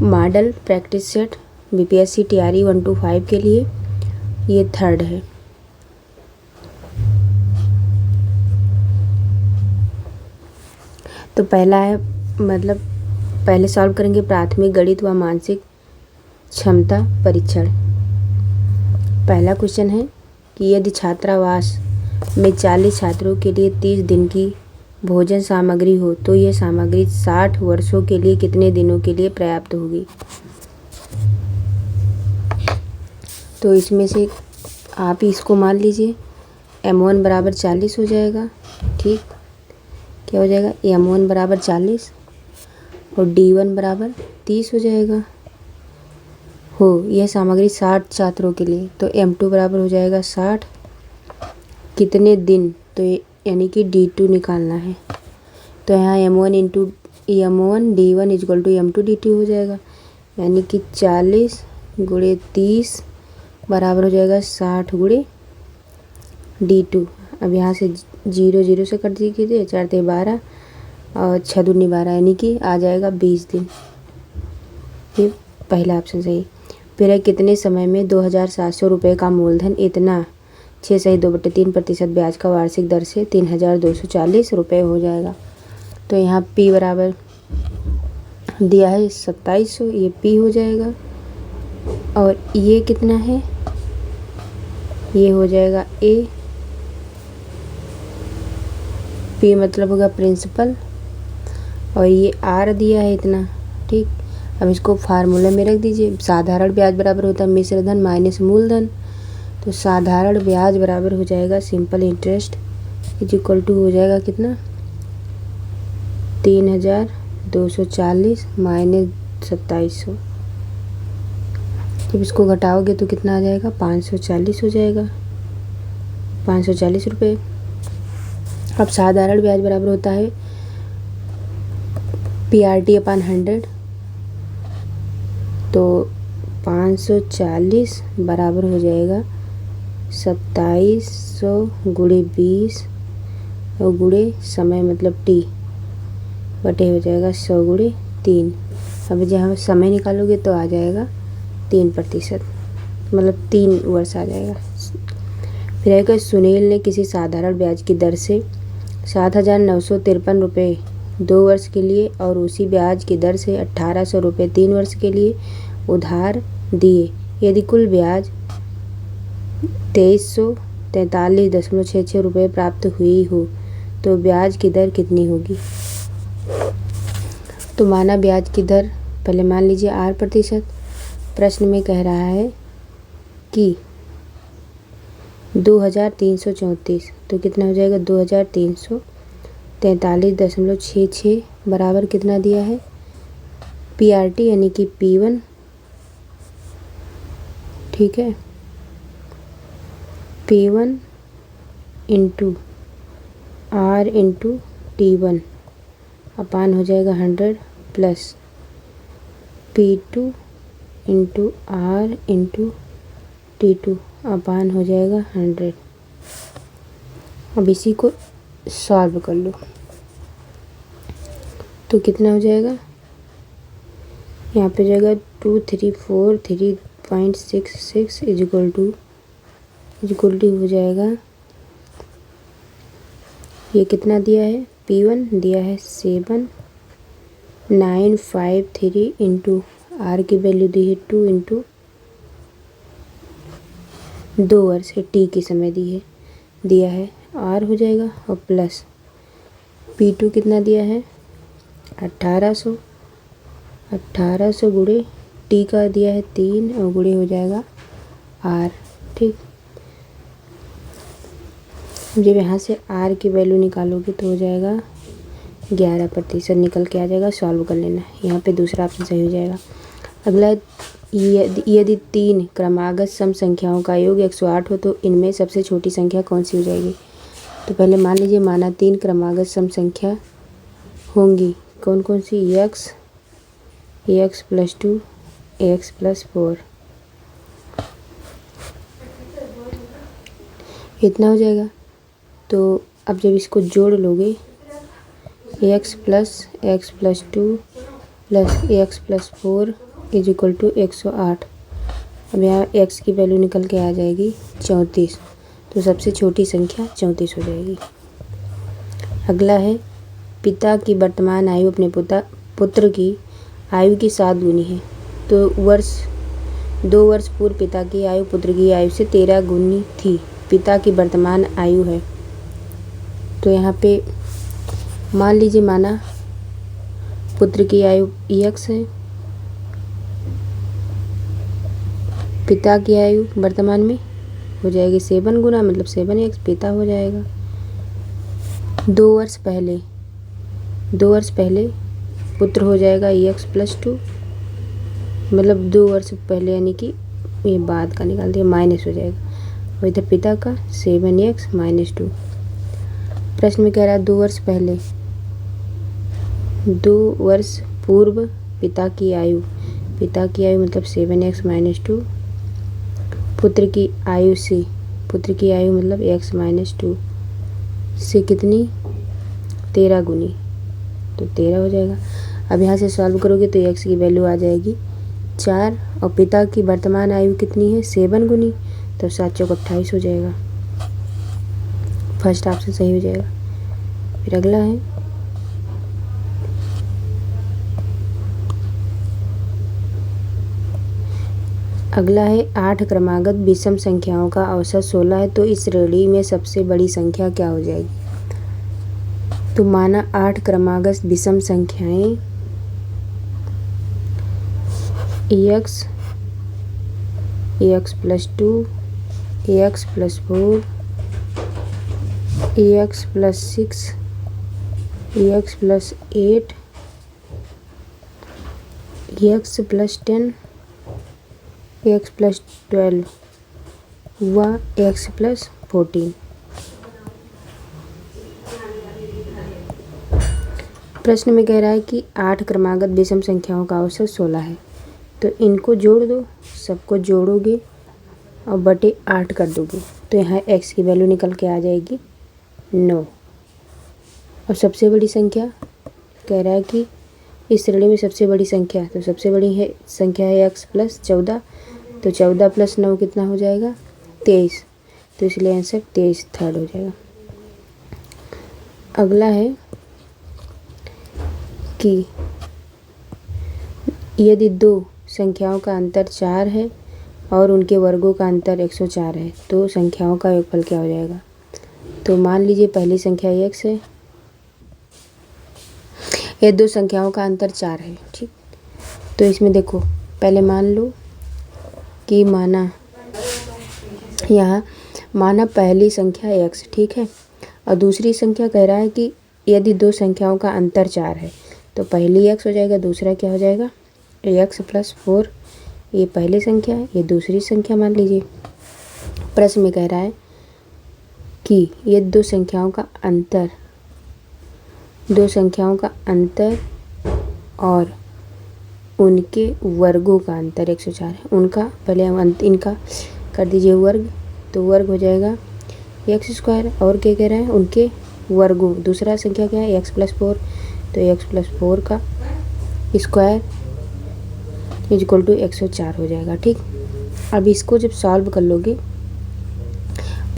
Model practice set BPSC TRE 125 के लिए ये थर्ड है। तो पहला है मतलब पहले सॉल्व करेंगे प्राथमिक गणित व मानसिक क्षमता परीक्षण। पहला क्वेश्चन है कि यदि छात्रावास में 40 छात्रों के लिए 30 दिन की भोजन सामग्री हो तो यह सामग्री 60 वर्षों के लिए कितने दिनों के लिए पर्याप्त होगी। तो इसमें से आप इसको मान लीजिए m1 बराबर 40 हो जाएगा। ठीक, क्या हो जाएगा, m1 बराबर 40 और d1 बराबर 30 हो जाएगा। यह सामग्री 60 छात्रों के लिए, तो m2 बराबर हो जाएगा 60 कितने दिन, तो यानी कि d2 निकालना है। तो यहाँ m1 into m1 d1 equal to m2 d2 हो जाएगा, यानी कि 40 गुणे 30 बराबर हो जाएगा 60 गुणे d2। अब यहाँ से 0 0 से कट दीजिए, 4 ते 12 और 6 दूनी 12, यानी कि आ जाएगा 20 दिन। ये पहला ऑप्शन सही। फिर है कितने समय में 2700 रुपये का मूलधन इतना 6.2/3% ब्याज का वार्षिक दर से 3240 रुपये हो जाएगा। तो यहाँ P बराबर दिया है 2700, ये P हो जाएगा। और ये कितना है, ये हो जाएगा A। P मतलब होगा प्रिंसिपल और ये R दिया है इतना। ठीक, अब इसको फार्मूले में रख दीजिए। साधारण ब्याज बराबर होता है मिश्रधन माइनस मूलधन। तो साधारण ब्याज बराबर हो जाएगा simple interest is equal to हो जाएगा कितना 3240 माइनस 2700। जब इसको घटाओगे तो कितना आ जाएगा 540 हो जाएगा, 540 रुपये। अब साधारण ब्याज बराबर होता है PRT/100। तो 540 बराबर हो जाएगा 2700 गुणे 20 और गुणे समय मतलब T बटे हो जाएगा 100 गुणे 3। अब जहाँ समय निकालोगे तो आ जाएगा 3%, मतलब 3 वर्ष आ जाएगा। फिर है कि सुनील ने किसी साधारण ब्याज की दर से 7,953 रुपये 2 वर्ष के लिए और उसी ब्याज की दर से 1,800 रुपये 3 वर्ष के लिए उधार दिए। यदि कुल ब्याज 2343.66 रुपये प्राप्त हुई हो तो ब्याज की दर कितनी होगी। तो माना ब्याज की दर पहले मान लीजिए 8%। प्रश्न में कह रहा है कि 2334, तो कितना हो जाएगा 2343.66 बराबर कितना दिया है PRT यानी कि P1। ठीक है, P1 into R into T1 अपान हो जाएगा 100 plus P2 into R into T2 अपान हो जाएगा 100। अब इसी को सॉल्व कर लो तो कितना हो जाएगा, यहाँ पे जाएगा 2343.66 इज इक्वल टू हो जाएगा, ये कितना दिया है P1 दिया है 7953 इंटू R की वैल्यू दी है 2 इंटू 2 वर्ष है T की समय दिया है R हो जाएगा और प्लस P2 कितना दिया है 1800 गुणे T का दिया है 3 और गुणे हो जाएगा R। ठीक, जब यहाँ से R की वैल्यू निकालोगे तो हो जाएगा 11% निकल के आ जाएगा। सॉल्व कर लेना, यहाँ पे दूसरा ऑप्शन सही हो जाएगा। अगला यदि 3 क्रमागत सम संख्याओं का योग 108 हो तो इनमें सबसे छोटी संख्या कौन सी हो जाएगी। तो पहले मान लीजिए माना 3 क्रमागत सम संख्या होंगी, कौन कौन सी, x + 2 x + 4, इतना हो जाएगा। तो अब जब इसको जोड़ लोगे x + 2 + x + 4 is equal to 108। अब यहाँ x की वैल्यू निकल के आ जाएगी 34, तो सबसे छोटी संख्या 34 हो जाएगी। अगला है पिता की वर्तमान आयु अपने पुत्र की आयु की 7 गुनी है। तो 2 वर्ष पूर्व पिता की आयु पुत्र की आयु से 13 गुनी थी। पिता की वर्तमान आयु है, तो यहाँ पे मान लीजिए माना पुत्र की आयु x है, पिता की आयु वर्तमान में हो जाएगी 7 गुना, मतलब 7x पिता हो जाएगा। 2 वर्ष पहले पुत्र हो जाएगा x + 2, मतलब 2 वर्ष पहले, यानी कि ये बाद का निकाल दिया, माइनस हो जाएगा। और इधर पिता का 7x - 2। प्रश्न में कह रहा है 2 वर्ष पूर्व पिता की आयु मतलब 7x - 2, पुत्र की आयु मतलब x - 2 से कितनी 13 गुनी, तो 13 हो जाएगा। अब यहाँ से सॉल्व करोगे तो x की वैल्यू आ जाएगी 4, और पिता की वर्तमान आयु कितनी है 7 गुनी, तो 7 चौक 28 हो जाएगा। फर्स्ट ऑप्शन सही हो जाएगा। फिर अगला है 8 क्रमागत विषम संख्याओं का औसत 16 है, तो इस श्रेणी में सबसे बड़ी संख्या क्या हो जाएगी। तो माना 8 क्रमागत विषम संख्याएं ax + 2, ax + 4, ax + 6, ax + 8, ax + 10, ax + 12 व x + 14। प्रश्न में कह रहा है कि 8 क्रमागत विषम संख्याओं का औसत 16 है, तो इनको जोड़ दो, सबको जोड़ोगे और बटे 8 कर दोगे, तो यहाँ x की वैल्यू निकल के आ जाएगी 9। और सबसे बड़ी संख्या कह रहा है कि इस श्रेणी में सबसे बड़ी संख्या, तो सबसे बड़ी संख्या है x + 14, तो 14 + 9 कितना हो जाएगा 23, तो इसलिए आंसर 23 थर्ड हो जाएगा। अगला है कि यदि 2 संख्याओं का अंतर 4 है और उनके वर्गों का अंतर 104 है, तो संख्याओं का योगफल क्या हो जाएगा। तो मान लीजिए पहली संख्या x है, ये 2 संख्याओं का अंतर 4 है, ठीक। तो इसमें देखो पहले मान लो कि माना पहली संख्या x, ठीक है, और दूसरी संख्या कह रहा है कि यदि 2 संख्याओं का अंतर 4 है, तो पहली x हो जाएगा, दूसरा क्या हो जाएगा x + 4, ये पहली संख्या है, ये दूसरी संख्या मान लीजिए। प्रश्न में कह रहा है कि ये 2 संख्याओं का अंतर और उनके वर्गों का अंतर 104 है। उनका पहले इनका कर दीजिए वर्ग, तो वर्ग हो जाएगा x², और क्या कह रहा है उनके वर्गों, दूसरा संख्या क्या है x + 4, तो x + 4 का स्क्वायर = 104 हो जाएगा, ठीक। अब इसको जब सॉल्व कर लोगे,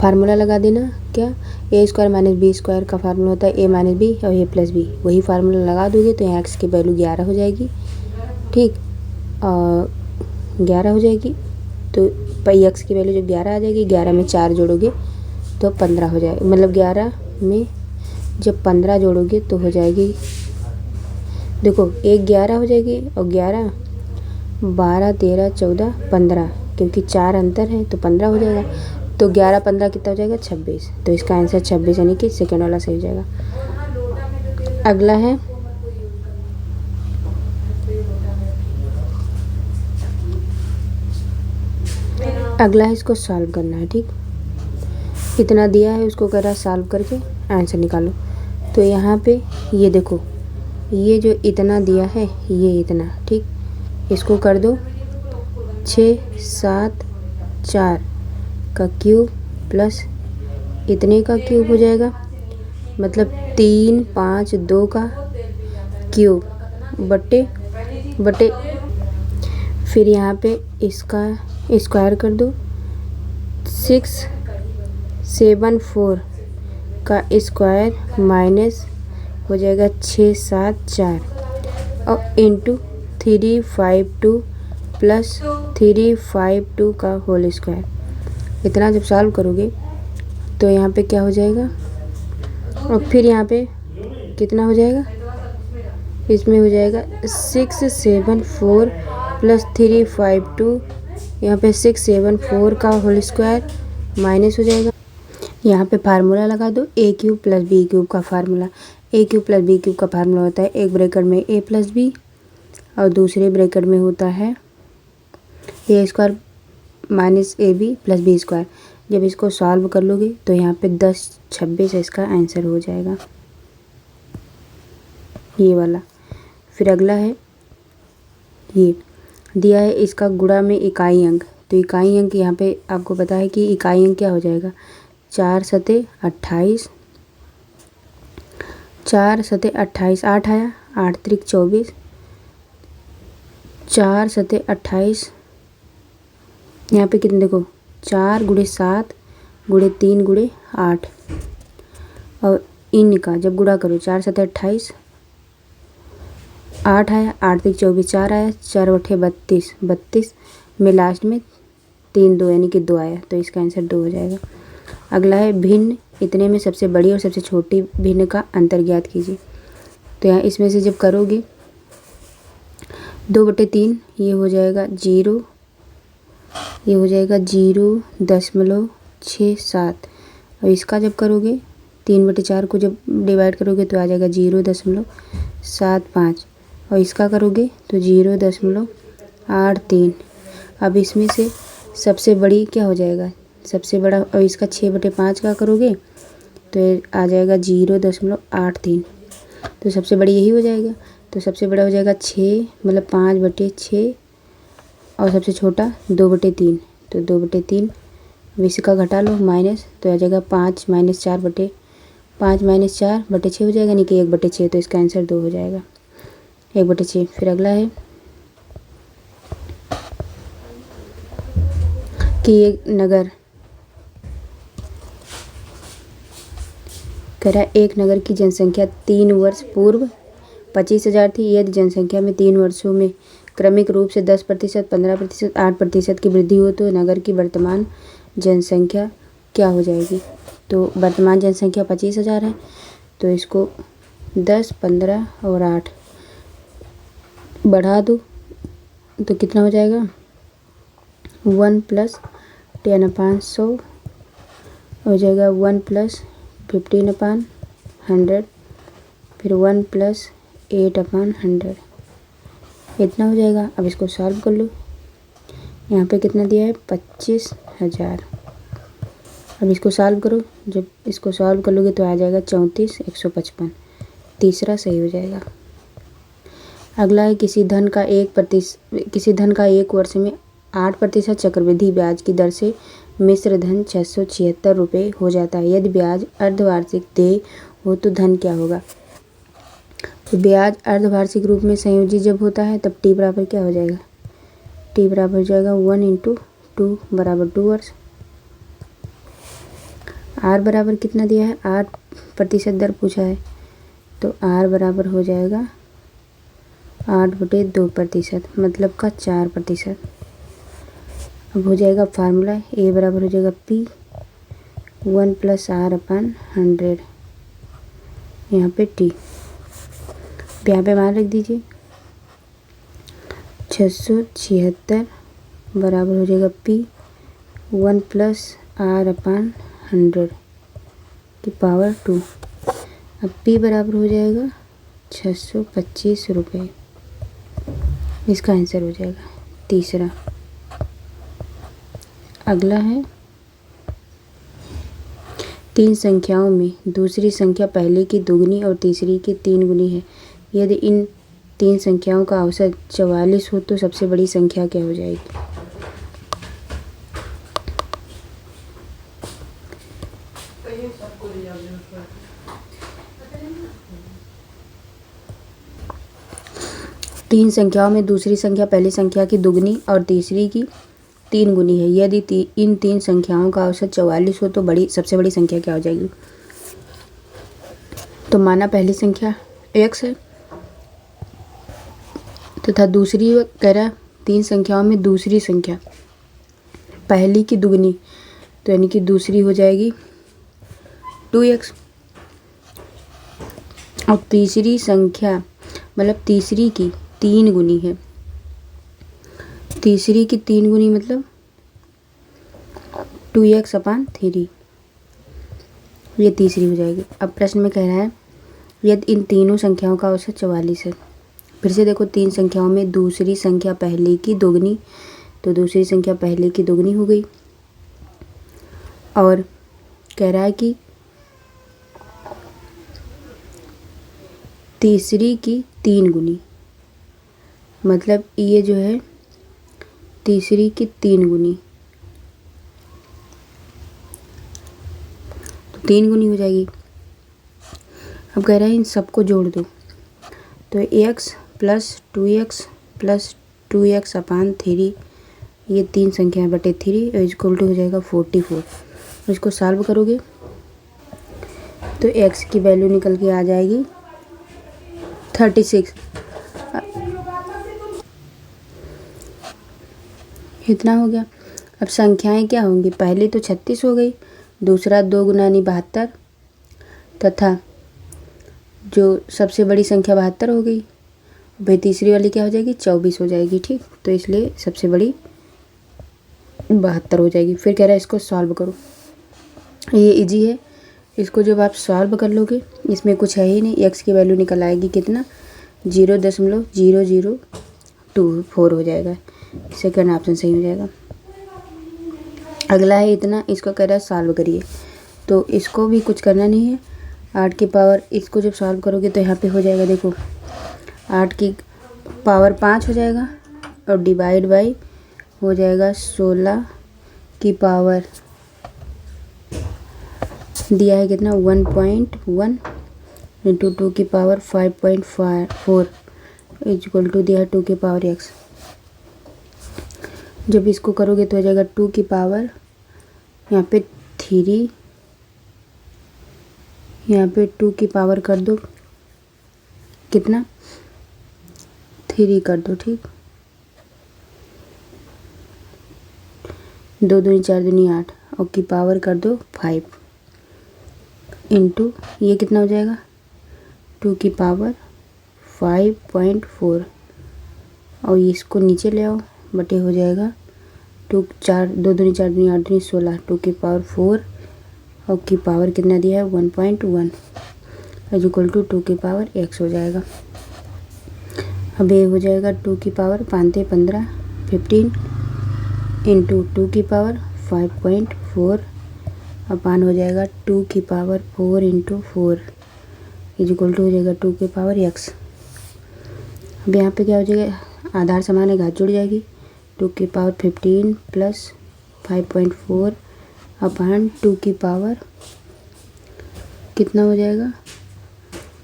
फार्मूला लगा देना, क्या a² - b² का फार्मूला होता है a - b और a + b, वही फार्मूला लगा दोगे तो यहाँ x की वैल्यू 11 हो जाएगी, ठीक। 11 हो जाएगी, तो x की वैल्यू जब 11 आ जाएगी, 11 में 4 जोड़ोगे तो 15 हो जाएगा, मतलब 11 में जब 15 जोड़ोगे तो हो जाएगी, देखो एक 11 हो जाएगी, और 11 12 13 14 15, क्योंकि 4 अंतर है तो 15 हो जाएगा, तो 11 15 कितना हो जाएगा 26, तो इसका आंसर 26 यानी कि सेकेंड वाला सही हो जाएगा। अगला है इसको सॉल्व करना है, ठीक। इतना दिया है, उसको कह रहा है सॉल्व करके आंसर निकालो। तो यहाँ पे ये देखो, ये जो इतना दिया है ये इतना, ठीक, इसको कर दो 6 7 4 का क्यूब प्लस इतने का क्यूब हो जाएगा, मतलब 3 5 2 का क्यूब बटे फिर यहाँ पे इसका स्क्वायर कर दो। 674 का स्क्वायर माइनस हो जाएगा 674 और इंटू 352 प्लस 352 का होल स्क्वायर। इतना जब सॉल्व करोगे तो यहाँ पे क्या हो जाएगा, और फिर यहाँ पे कितना हो जाएगा, इसमें हो जाएगा 674 प्लस 352, यहाँ पे 674 का होल स्क्वायर माइनस हो जाएगा। यहाँ पे फार्मूला लगा दो, ए क्यूब प्लस बी क्यूब का फार्मूला। ए क्यूब प्लस बी क्यूब का फार्मूला होता है एक ब्रैकेट में ए प्लस बी और दूसरे ब्रैकेट में होता है A square minus A B plus B square. जब इसको सॉल्व कर लोगे तो यहाँ पे 10-26 इसका आंसर हो जाएगा, ये वाला। फिर अगला है, ये दिया है इसका गुणा में इकाई अंक। तो इकाई अंक यहाँ पे आपको पता है कि इकाई अंक क्या हो जाएगा, 4 सते 28, 4 सते 28, 8 आया, 8 त्रिक 24, 4 सते 28, यहाँ पे कितने देखो 4 गुणे 7 गुणे 3 गुणे 8, और इनका जब गुणा करो 4 सते 28, 8 आया, 8 त्रिक 24, 4 आया, 4 बटे 32, 32 में लास्ट में 3 2 यानी कि 2 आया, तो इसका आंसर 2 हो जाएगा। अगला है भिन्न, इतने में सबसे बड़ी और सबसे छोटी भिन्न का अंतर ज्ञात कीजिए। तो यहाँ इसमें से जब करोगे 2/3 ये हो जाएगा 0, ये हो जाएगा 0.67, और इसका जब करोगे 3/4 को जब डिवाइड करोगे तो आ जाएगा 0.75, और इसका करोगे तो 0.83। अब इसमें से सबसे बड़ी क्या हो जाएगा, सबसे बड़ा, और इसका 6/5 का करोगे तो आ जाएगा 0.83, तो सबसे बड़ी यही हो जाएगा। तो सबसे बड़ा हो जाएगा 6 मतलब 5/6, और सबसे छोटा 2/3, तो 2/3। अब इसका घटा लो माइनस, तो आ जाएगा 5 - 4/6 हो जाएगा, यानी कि 1/6, तो इसका आंसर 2 हो जाएगा, 1/6। फिर अगला है कि एक नगर कह रहा है, एक नगर की जनसंख्या 3 वर्ष पूर्व 25,000 थी। यदि जनसंख्या में 3 वर्षों में क्रमिक रूप से 10%, 15%, 8% की वृद्धि हो तो नगर की वर्तमान जनसंख्या क्या हो जाएगी। तो वर्तमान जनसंख्या 25,000 है, तो इसको 10, 15 और 8 बढ़ा दो तो कितना हो जाएगा, 1 + 10/100 हो जाएगा, 1 + 15/100, फिर 1 + 8/100, इतना हो जाएगा। अब इसको सॉल्व कर लो, यहाँ पे कितना दिया है 25,000। अब इसको सॉल्व करो, जब इसको सॉल्व कर लोगे तो आ जाएगा 34,155, तीसरा सही हो जाएगा। अगला है किसी धन का 1 वर्ष में 8% चक्रवृद्धि ब्याज की दर से मिश्र धन 676 रुपये हो जाता है। यदि ब्याज अर्धवार्षिक देय हो तो धन क्या होगा। तो ब्याज अर्धवार्षिक रूप में संयोजित जब होता है तब टी बराबर क्या हो जाएगा, टी बराबर हो जाएगा 1 × 2 बराबर 2 वर्ष। आर बराबर कितना दिया है, 8% दर पूछा है, तो आर बराबर हो जाएगा 8/2%, मतलब का 4%। अब हो जाएगा फार्मूला, ए बराबर हो जाएगा P 1 + R/100, यहाँ पे T, यहाँ पे मान रख दीजिए 676 बराबर हो जाएगा P 1 + R/100 की पावर 2। अब P बराबर हो जाएगा 625 रुपये, इसका आंसर हो जाएगा तीसरा। अगला है 3 संख्याओं में दूसरी संख्या पहले की दुगनी और तीसरी की 3 गुनी है। यदि इन 3 संख्याओं का औसत 44 हो तो सबसे बड़ी संख्या क्या हो जाएगी। तीन संख्याओं में दूसरी संख्या पहली संख्या की दुगनी और तीसरी की 3 गुनी है। यदि इन तीन संख्याओं का औसत 44 हो तो सबसे बड़ी संख्या क्या हो जाएगी। तो माना पहली संख्या x है तथा दूसरी कह रहा है तीन संख्याओं में दूसरी संख्या पहली की दुगनी, तो यानी कि दूसरी हो जाएगी 2x। और तीसरी संख्या मतलब तीसरी की 3 गुनी है। तीसरी की 3 गुनी मतलब 2x/3, ये तीसरी हो जाएगी। अब प्रश्न में कह रहा है यदि इन तीनों संख्याओं का औसत 44 है। फिर से देखो, तीन संख्याओं में दूसरी संख्या पहले की दोगुनी, तो दूसरी संख्या पहले की दोगुनी हो गई। और कह रहा है कि तीसरी की 3 गुनी, मतलब ये जो है तीसरी की 3 गुनी, तो 3 गुनी हो जाएगी। अब कह रहा है इन सबको जोड़ दो, तो x + 2x + 2x/3, ये तीन संख्याएं बटे 3 = हो जाएगा 44। इसको सॉल्व करोगे तो x की वैल्यू निकल के आ जाएगी 36। इतना हो गया। अब संख्याएं क्या होंगी, पहले तो 36 हो गई, दूसरा 2 गुना 72 तथा जो सबसे बड़ी संख्या 72 हो गई। भाई तीसरी वाली क्या हो जाएगी, 24 हो जाएगी। ठीक, तो इसलिए सबसे बड़ी 72 हो जाएगी। फिर कह रहा है इसको सॉल्व करो। ये इजी है, इसको जब आप सॉल्व कर लोगे, इसमें कुछ है ही नहीं, x की वैल्यू निकल आएगी कितना, 0.0024 हो जाएगा। सेकंड ऑप्शन सही हो जाएगा। अगला है इतना, इसको कह रहा है सॉल्व करिए, तो इसको भी कुछ करना नहीं है। 8 की पावर, इसको जब सॉल्व करोगे तो यहाँ पे हो जाएगा, देखो 8 की पावर 5 हो जाएगा और डिवाइड बाई हो जाएगा 16 की पावर दिया है कितना 1.1 इंटू 2 की पावर 5.4 इक्वल टू दिया है 2 की पावर x। जब इसको करोगे तो हो जाएगा 2 की पावर यहाँ पे 3, यहाँ पे 2 की पावर कर दो कितना 3 कर दो। ठीक, 2 दूनी 4 दूनी 8 और की पावर कर दो 5 इंटू ये कितना हो जाएगा 2 की पावर 5.4 और इसको नीचे ले आओ, बटे हो जाएगा 2 दूनी 4 दूनी 8 दूनी 16, 2 की पावर 4 और की पावर कितना दिया है 1.1 इक्वल टू 2 की पावर x हो जाएगा। अब ये हो जाएगा 2 की पावर 5 15 15 इंटू 2 की पावर 5.4 अपान हो जाएगा 2 की पावर 4 इंटू 4 इक्वल टू हो जाएगा 2 की पावर x। अब यहाँ पे क्या हो जाएगा, आधार समान है, घात जुड़ जाएगी, 2 की पावर 15 प्लस 5.4 अपान 2 की पावर कितना हो जाएगा,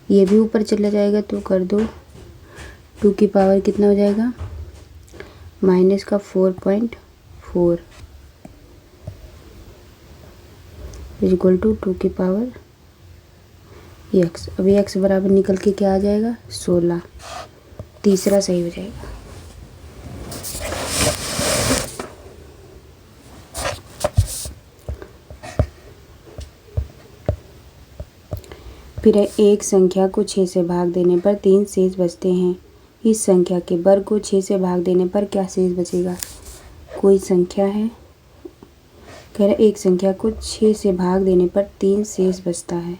ये भी ऊपर चला जाएगा तो कर दो, 2 की पावर कितना हो जाएगा माइनस का 4.4 इक्वल टू 2 की पावर x। अभी x बराबर निकल के क्या आ जाएगा 16, तीसरा सही हो जाएगा। फिर एक संख्या को 6 से भाग देने पर 3 शेष बचते हैं। इस संख्या के वर्ग को 6 से भाग देने पर क्या शेष बचेगा। कोई संख्या है, कह रहा एक संख्या को 6 से भाग देने पर 3 शेष बचता है।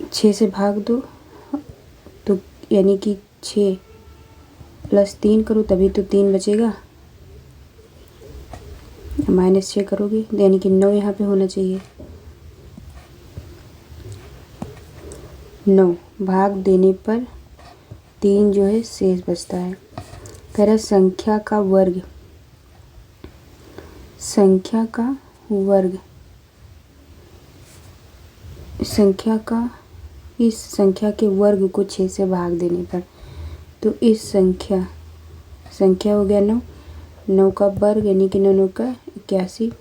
6 से भाग दो तो यानी कि 6 + 3 करो तभी तो 3 बचेगा, -6 करोगे यानी कि 9 यहाँ पे होना चाहिए। 9 भाग देने पर 3 जो है शेष बचता है। कह रहा संख्या का वर्ग, संख्या का वर्ग, संख्या का इस संख्या के वर्ग को 6 से भाग देने पर तो इस संख्या हो गया 9, 9 का वर्ग यानी कि 9 का 81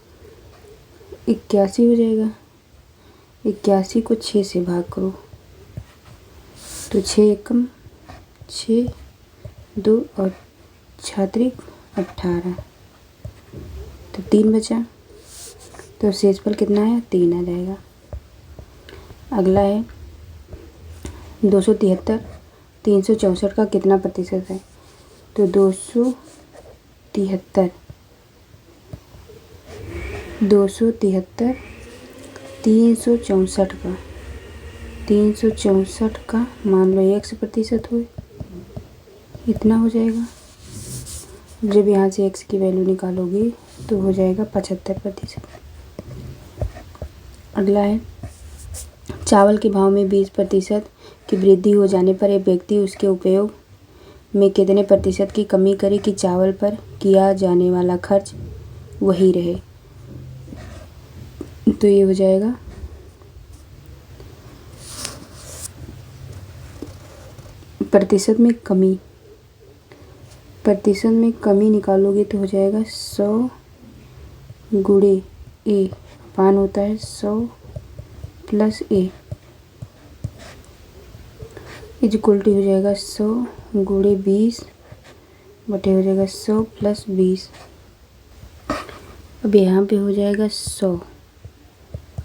हो जाएगा। 81 को 6 से भाग करो तो 6 एकम 6, 2 और 6 18, तो 3 बचा, तो शेषफल कितना है 3 आ जाएगा। अगला है 273, 364 का कितना प्रतिशत है? तो 273 364 का मान लो 100% हुए, इतना हो जाएगा। जब यहाँ से x की वैल्यू निकालोगे तो हो जाएगा 75%। अगला है चावल के भाव में 20% की वृद्धि हो जाने पर एक व्यक्ति उसके उपयोग में कितने प्रतिशत की कमी करे कि चावल पर किया जाने वाला खर्च वही रहे? तो ये हो जाएगा प्रतिशत में कमी निकालोगे तो हो जाएगा 100 गुणे ए, अपान होता है 100 प्लस ए, इक्वल टू हो जाएगा 100 गुणे 20 बटे हो जाएगा 100 प्लस 20। अब यहाँ पे हो जाएगा 100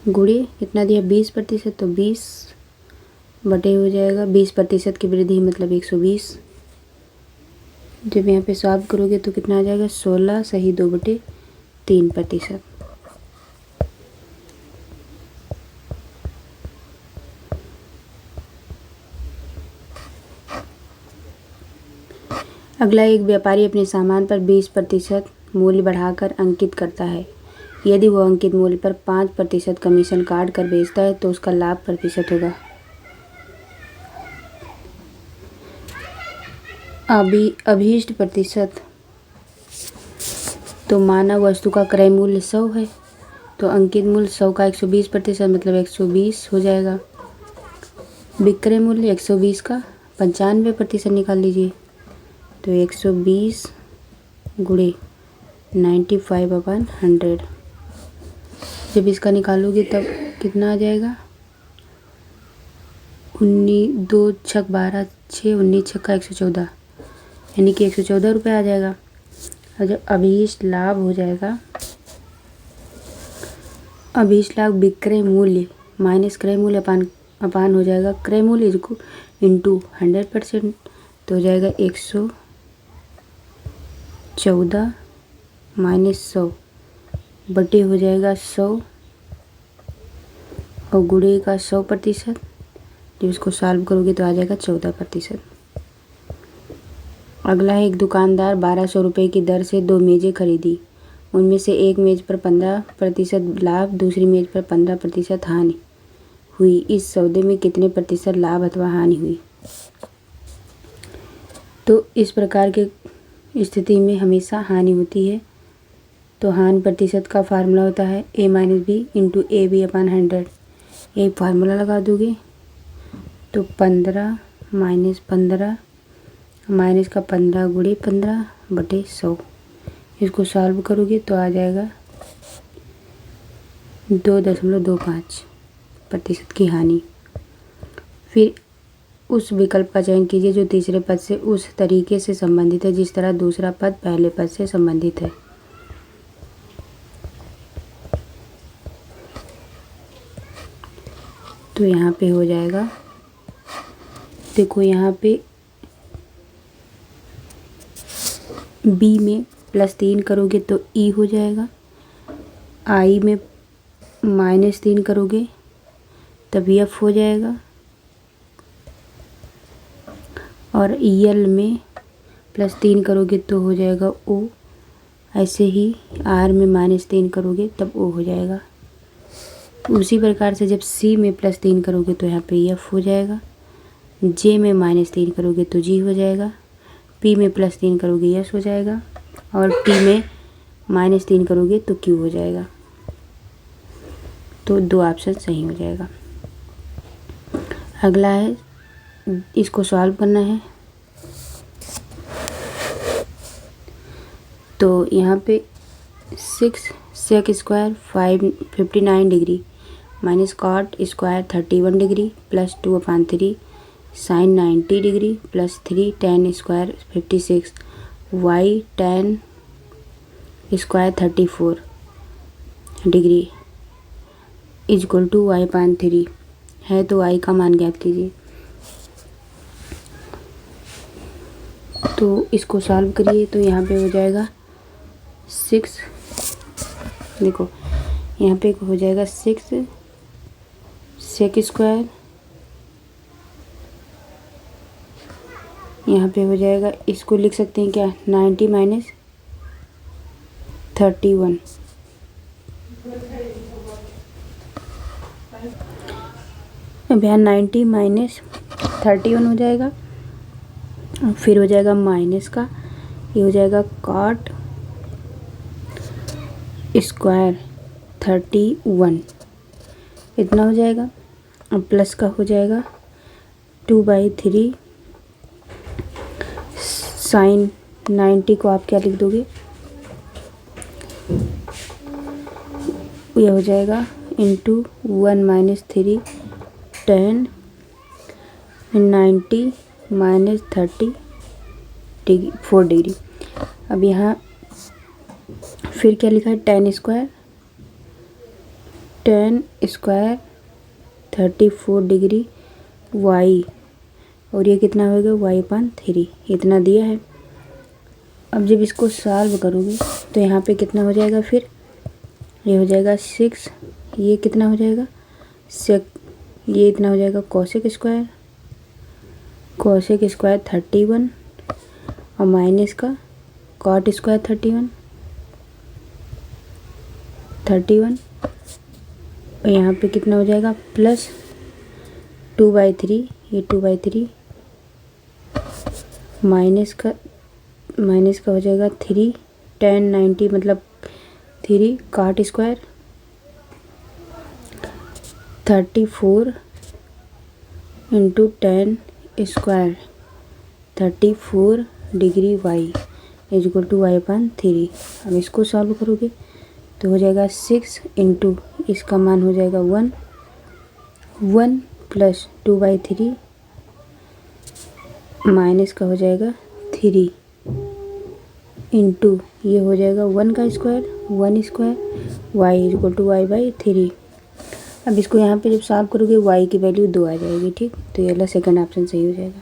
गुणे कितना दिया 20%, तो 20 बटे हो जाएगा 20% की वृद्धि मतलब 120। जब यहाँ पे सॉल्व करोगे तो कितना आ जाएगा 16 सही 2/3%। अगला एक व्यापारी अपने सामान पर 20% मूल्य बढ़ाकर अंकित करता है। यदि वह अंकित मूल्य पर 5% कमीशन काट कर बेचता है तो उसका लाभ प्रतिशत होगा। अभीष्ट प्रतिशत, तो मानव वस्तु का क्रय मूल्य 100 है, तो अंकित मूल्य 100 का 120% मतलब 120 हो जाएगा। विक्रय मूल्य 120 का 95% निकाल लीजिए, तो 120 गुणे 95/100। जब इसका निकालोगे तब कितना आ जाएगा 2 छक 12 6 19 छक्का 114, यानी कि 114 रुपये आ जाएगा। और जब अभीष्ट लाभ हो जाएगा, अभीष्ट लाभ विक्रय मूल्य माइनस क्रय मूल्य अपान हो जाएगा क्रय मूल्य इंटू 100%, तो हो जाएगा 114 माइनस 100 बटे हो जाएगा 100 और गुणे का 100%। जब इसको सॉल्व करोगे तो आ जाएगा 14%। अगला है एक दुकानदार 1200 रुपये की दर से 2 मेज़ें खरीदी। उनमें से एक मेज़ पर 15% लाभ, दूसरी मेज़ पर 15% हानि हुई। इस सौदे में कितने प्रतिशत लाभ अथवा हानि हुई? तो इस प्रकार के स्थिति में हमेशा हानि होती है। तो हानि प्रतिशत का फार्मूला होता है a minus B into A B upon 100। एक फार्मूला लगा दोगे तो 15 माइनस 15 माइनस का 15 गुणे 15 बटे 100। इसको सॉल्व करोगे तो आ जाएगा 2.25% की हानि। फिर उस विकल्प का चयन कीजिए जो तीसरे पद से उस तरीके से संबंधित है जिस तरह दूसरा पद पहले पद से संबंधित है। तो यहाँ पे हो जाएगा, देखो यहाँ पे बी में +3 करोगे तो ई हो जाएगा, आई में -3 करोगे तब एफ हो जाएगा, और यल में +3 करोगे तो हो जाएगा ओ। ऐसे ही आर में -3 करोगे तब ओ हो जाएगा। उसी प्रकार से जब सी में +3 करोगे तो यहाँ पे एफ हो जाएगा, जे में -3 करोगे तो जी हो जाएगा, पी में +3 करोगे यस हो जाएगा, और टी में -3 करोगे तो क्यू हो जाएगा। तो 2 ऑप्शन सही हो जाएगा। अगला है इसको सॉल्व करना है। तो यहाँ पे 6 sec square 59 degree minus cot square 31 degree plus 2/3 sine 90 degree plus 3 tan square 56 y tan square 34 degree is equal to y/3 है। तो y का मान ज्ञात कीजिए। तो इसको सॉल्व करिए तो यहाँ पे हो जाएगा 6, देखो यहाँ पे हो जाएगा 6 सेक स्क्वायर, यहाँ पे हो जाएगा, इसको लिख सकते हैं क्या 90 माइनस 31। अब यहाँ 90 माइनस 31 हो जाएगा और फिर हो जाएगा माइनस का, ये हो जाएगा कॉट स्क्वायर 31 इतना हो जाएगा। और प्लस का हो जाएगा 2/3 साइन 90 को आप क्या लिख दोगे, ये हो जाएगा into 1 minus 3 10 90 minus 30 degree 4 degree. अब यहाँ फिर क्या लिखा है tan स्क्वायर 34 डिग्री y, और ये कितना होगा y/3 इतना दिया है। अब जब इसको सॉल्व करोगे तो यहाँ पे कितना हो जाएगा, फिर ये हो जाएगा 6, ये कितना हो जाएगा सेक, ये इतना हो जाएगा कोसेक स्क्वायर 31 और माइनस का कॉट स्क्वायर 31 और यहाँ पे कितना हो जाएगा प्लस 2/3, ये 2/3 माइनस का हो जाएगा 3 tan 90 मतलब 3 cot square 34 into tan square 34 degree y is equal to y/3। अब इसको सॉल्व करोगे तो हो जाएगा 6 इंटू इसका मान हो जाएगा 1 प्लस 2/3 माइनस का हो जाएगा 3 इंटू ये हो जाएगा 1 का square y is equal to y/3। अब इसको यहाँ पे जब सॉल्व करोगे y की वैल्यू 2 आ जाएगी, ठीक। तो ये वाला सेकंड ऑप्शन सही हो जाएगा।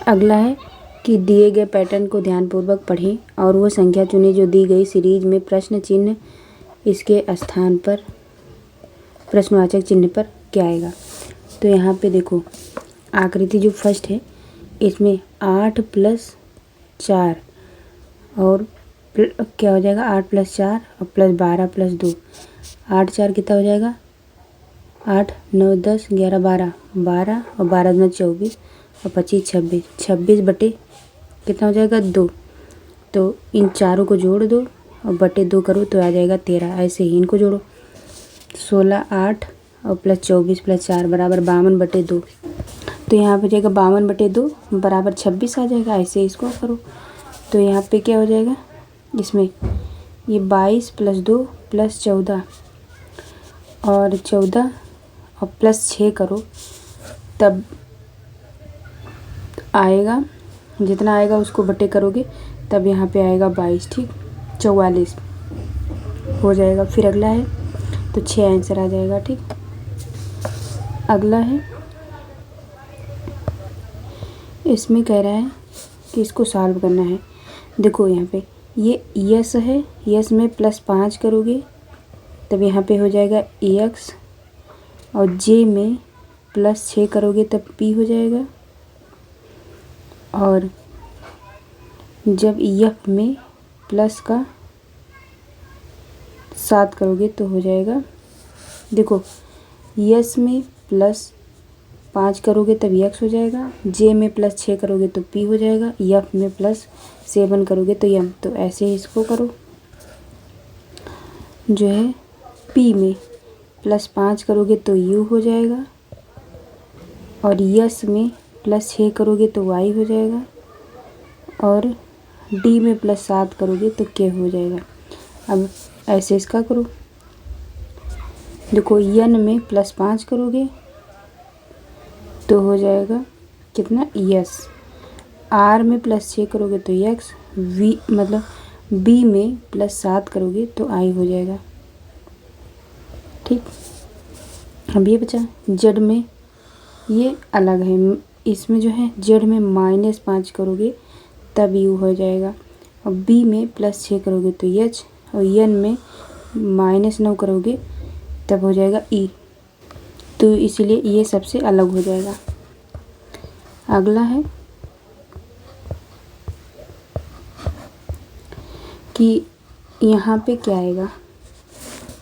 अगला है कि दिए गए पैटर्न को ध्यानपूर्वक पढ़ें और वो संख्या चुनें जो दी गई सीरीज में प्रश्न चिन्ह इसके स्थान पर प्रश्नवाचक चिन्ह पर क्या आएगा। तो यहाँ पे देखो आकृति जो फर्स्ट है इसमें 8 + 4 और क्या हो जाएगा 8 + 4 और प्लस 12 + 2, 8 4 कितना हो जाएगा 8 9 10 11 12 और 12 दूना 24 और 25 26 बटे कितना हो जाएगा 2। तो इन चारों को जोड़ दो और बटे 2 करो तो आ जाएगा 13। ऐसे ही इनको जोड़ो 16 8 और प्लस 24 + 4 बराबर 52/2। तो यहाँ पे जाएगा 52/2 बराबर 26 आ जाएगा। ऐसे इसको करो तो यहाँ पे क्या हो जाएगा, इसमें ये 22 + 2 + 14 और 14 और प्लस 6 करो तब आएगा, जितना आएगा उसको बटे करोगे तब यहाँ पे आएगा 22, ठीक 44 हो जाएगा। फिर अगला है तो 6 आंसर आ जाएगा, ठीक। अगला है इसमें कह रहा है कि इसको सॉल्व करना है। देखो यहाँ पे ये यस है, यस में +5 करोगे तब यहाँ पे हो जाएगा एक्स और जे में +6 करोगे तब पी हो जाएगा और जब एफ में प्लस का 7 करोगे तो हो जाएगा, देखो यस में +5 करोगे तब एक्स हो जाएगा, जे में +6 करोगे तो पी हो जाएगा, एफ में +7 करोगे तो एम। तो ऐसे ही इसको करो, जो है पी में +5 करोगे तो यू हो जाएगा और यस में +6 करोगे तो वाई हो जाएगा, और डी में +7 करोगे तो के हो जाएगा। अब ऐसे इसका करो, देखो यन में +5 करोगे तो हो जाएगा कितना, यस। आर में +6 करोगे तो यक्स, वी मतलब बी में +7 करोगे तो आई हो जाएगा। ठीक, अब ये बचा जेड में, ये अलग है, इसमें जो है जेड में -5 करोगे तब यू हो जाएगा, और बी में +6 करोगे तो एच, और एन में -9 करोगे तब हो जाएगा ई। तो इसीलिए ये सबसे अलग हो जाएगा। अगला है कि यहाँ पे क्या आएगा,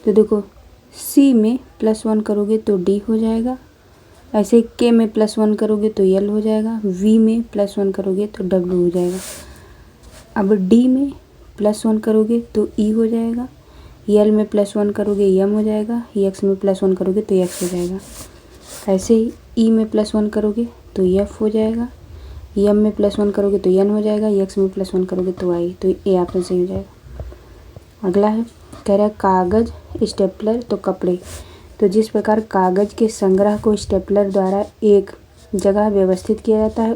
तो देखो सी में +1 करोगे तो डी हो जाएगा, ऐसे के में +1 करोगे तो एल हो जाएगा, वी में +1 करोगे तो डब्ल्यू हो जाएगा। अब डी में +1 करोगे तो ई हो जाएगा, एल में +1 करोगे एम हो जाएगा, एक्स में +1 करोगे तो एक्स हो जाएगा। ऐसे ही ई में +1 करोगे तो एफ हो जाएगा, एम में +1 करोगे तो एन हो जाएगा, एक्स में +1 करोगे तो आई, तो ए ऑप्शन सही हो जाएगा। अगला है कह रहा है कागज़, स्टेपलर तो कपड़े। तो जिस प्रकार कागज़ के संग्रह को स्टेपलर द्वारा एक जगह व्यवस्थित किया जाता है,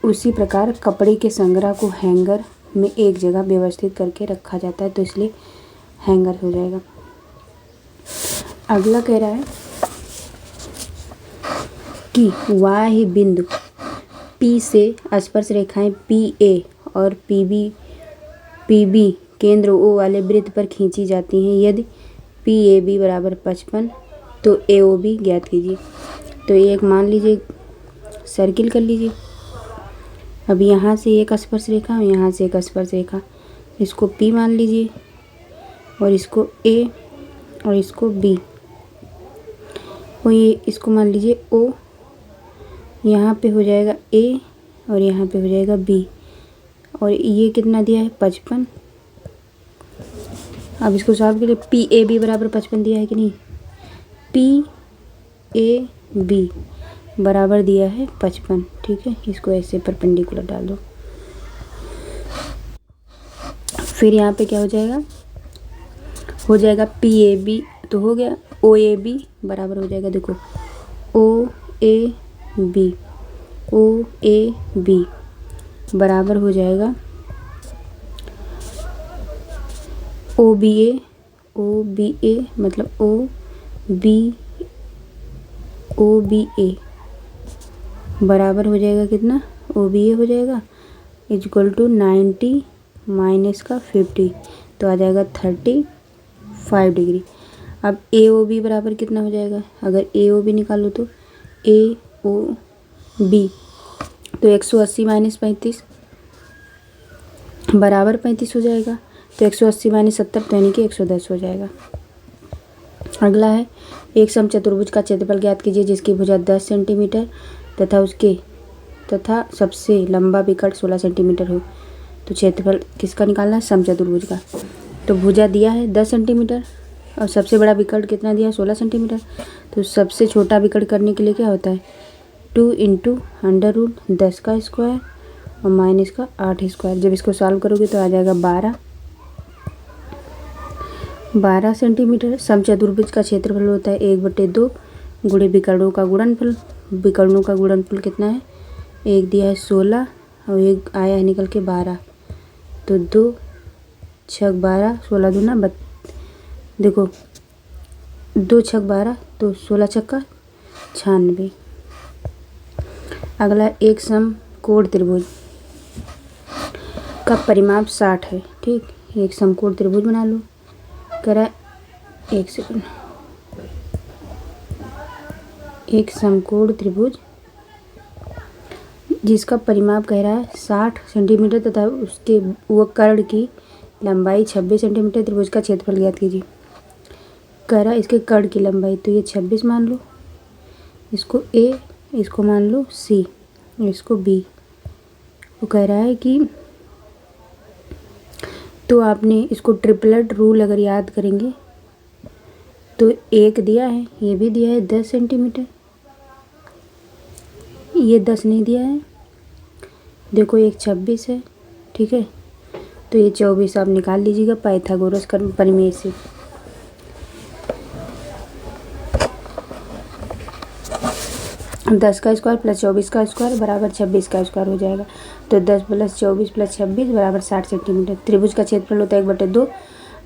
उसी प्रकार कपड़े के संग्रह को हैंगर में एक जगह व्यवस्थित करके रखा जाता है, तो इसलिए हैंगर हो जाएगा। अगला कह रहा है कि वाही बिंदु P से स्पर्श रेखाएं PA और PB केंद्र O वाले वृत्त पर खींची जाती हैं। यदि PAB बराबर 55 तो AOB ज्ञात कीजिए। तो एक मान लीजिए, सर्किल कर लीजिए। अब यहाँ से एक स्पर्श रेखा और यहाँ से एक स्पर्श रेखा, इसको P मान लीजिए, और इसको A और इसको B, और ये इसको मान लीजिए O। यहाँ पे हो जाएगा A और यहाँ पे हो जाएगा B, और ये कितना दिया है 55। अब इसको सॉल्व के लिए PAB बराबर 55 दिया है कि नहीं, PAB बराबर दिया है 55। ठीक है, इसको ऐसे परपेंडिकुलर डाल दो। फिर यहाँ पे क्या हो जाएगा PAB तो हो गया, OAB बराबर हो जाएगा, देखो OAB बराबर हो जाएगा OBA मतलब OBA बराबर हो जाएगा कितना, OBA हो जाएगा इक्वल टू 90 माइनस का 50, तो आ जाएगा 35 डिग्री। अब AOB बराबर कितना हो जाएगा, अगर AOB निकालो तो AOB तो 180 माइनस 35 बराबर 35 हो जाएगा, तो 180 माइनस 70 तो यानी कि 110 हो जाएगा। अगला है एक समचतुर्भुज का क्षेत्रफल ज्ञात कीजिए जिसकी भुजा 10 सेंटीमीटर तथा सबसे लंबा विकर्ण 16 सेंटीमीटर हो। तो क्षेत्रफल किसका निकालना है, समचतुर्भुज का। तो भुजा दिया है 10 सेंटीमीटर और सबसे बड़ा विकर्ण कितना दिया है 16 सेंटीमीटर। तो सबसे छोटा विकर्ण करने के लिए क्या होता है 2 × √10 का स्क्वायर और माइनस का 8 स्क्वायर। जब इसको सॉल्व करोगे तो आ जाएगा 12 सेंटीमीटर। समचतुर्भुज का क्षेत्रफल होता है 1/2 गुणे विकर्णों का गुणनफल। विकर्णों का गुणनफल कितना है, एक दिया है 16 और एक आया है निकल के 12, तो 2 6 12 16 दूना देखो 2 6 12 तो 16 छक्का 96। अगला एक समकोण त्रिभुज का परिमाप 60 है। ठीक, एक समकोण त्रिभुज बना लो। करा एक सेकंड, एक समकोण त्रिभुज जिसका परिमाप कह रहा है 60 सेंटीमीटर तथा उसके वो कर्ण की लंबाई 26 सेंटीमीटर। त्रिभुज का क्षेत्रफल ज्ञात कीजिए। कह रहा है इसके कर्ण की लंबाई, तो ये 26 मान लो, इसको A, इसको मान लो C, इसको B। वो कह रहा है कि तो आपने इसको ट्रिपलेट रूल अगर याद करेंगे तो एक दिया है, ये भी दिया है 10 सेंटीमीटर, ये 10 नहीं दिया है, देखो एक 26 है, ठीक है। तो ये 24 आप निकाल लीजिएगा पाइथागोरस का प्रमेय से। दस का स्क्वायर प्लस 24 का स्क्वायर बराबर 26 का स्क्वायर हो जाएगा। तो 10 प्लस 24 प्लस 26 बराबर 60 सेंटीमीटर। त्रिभुज का क्षेत्रफल होता है 1/2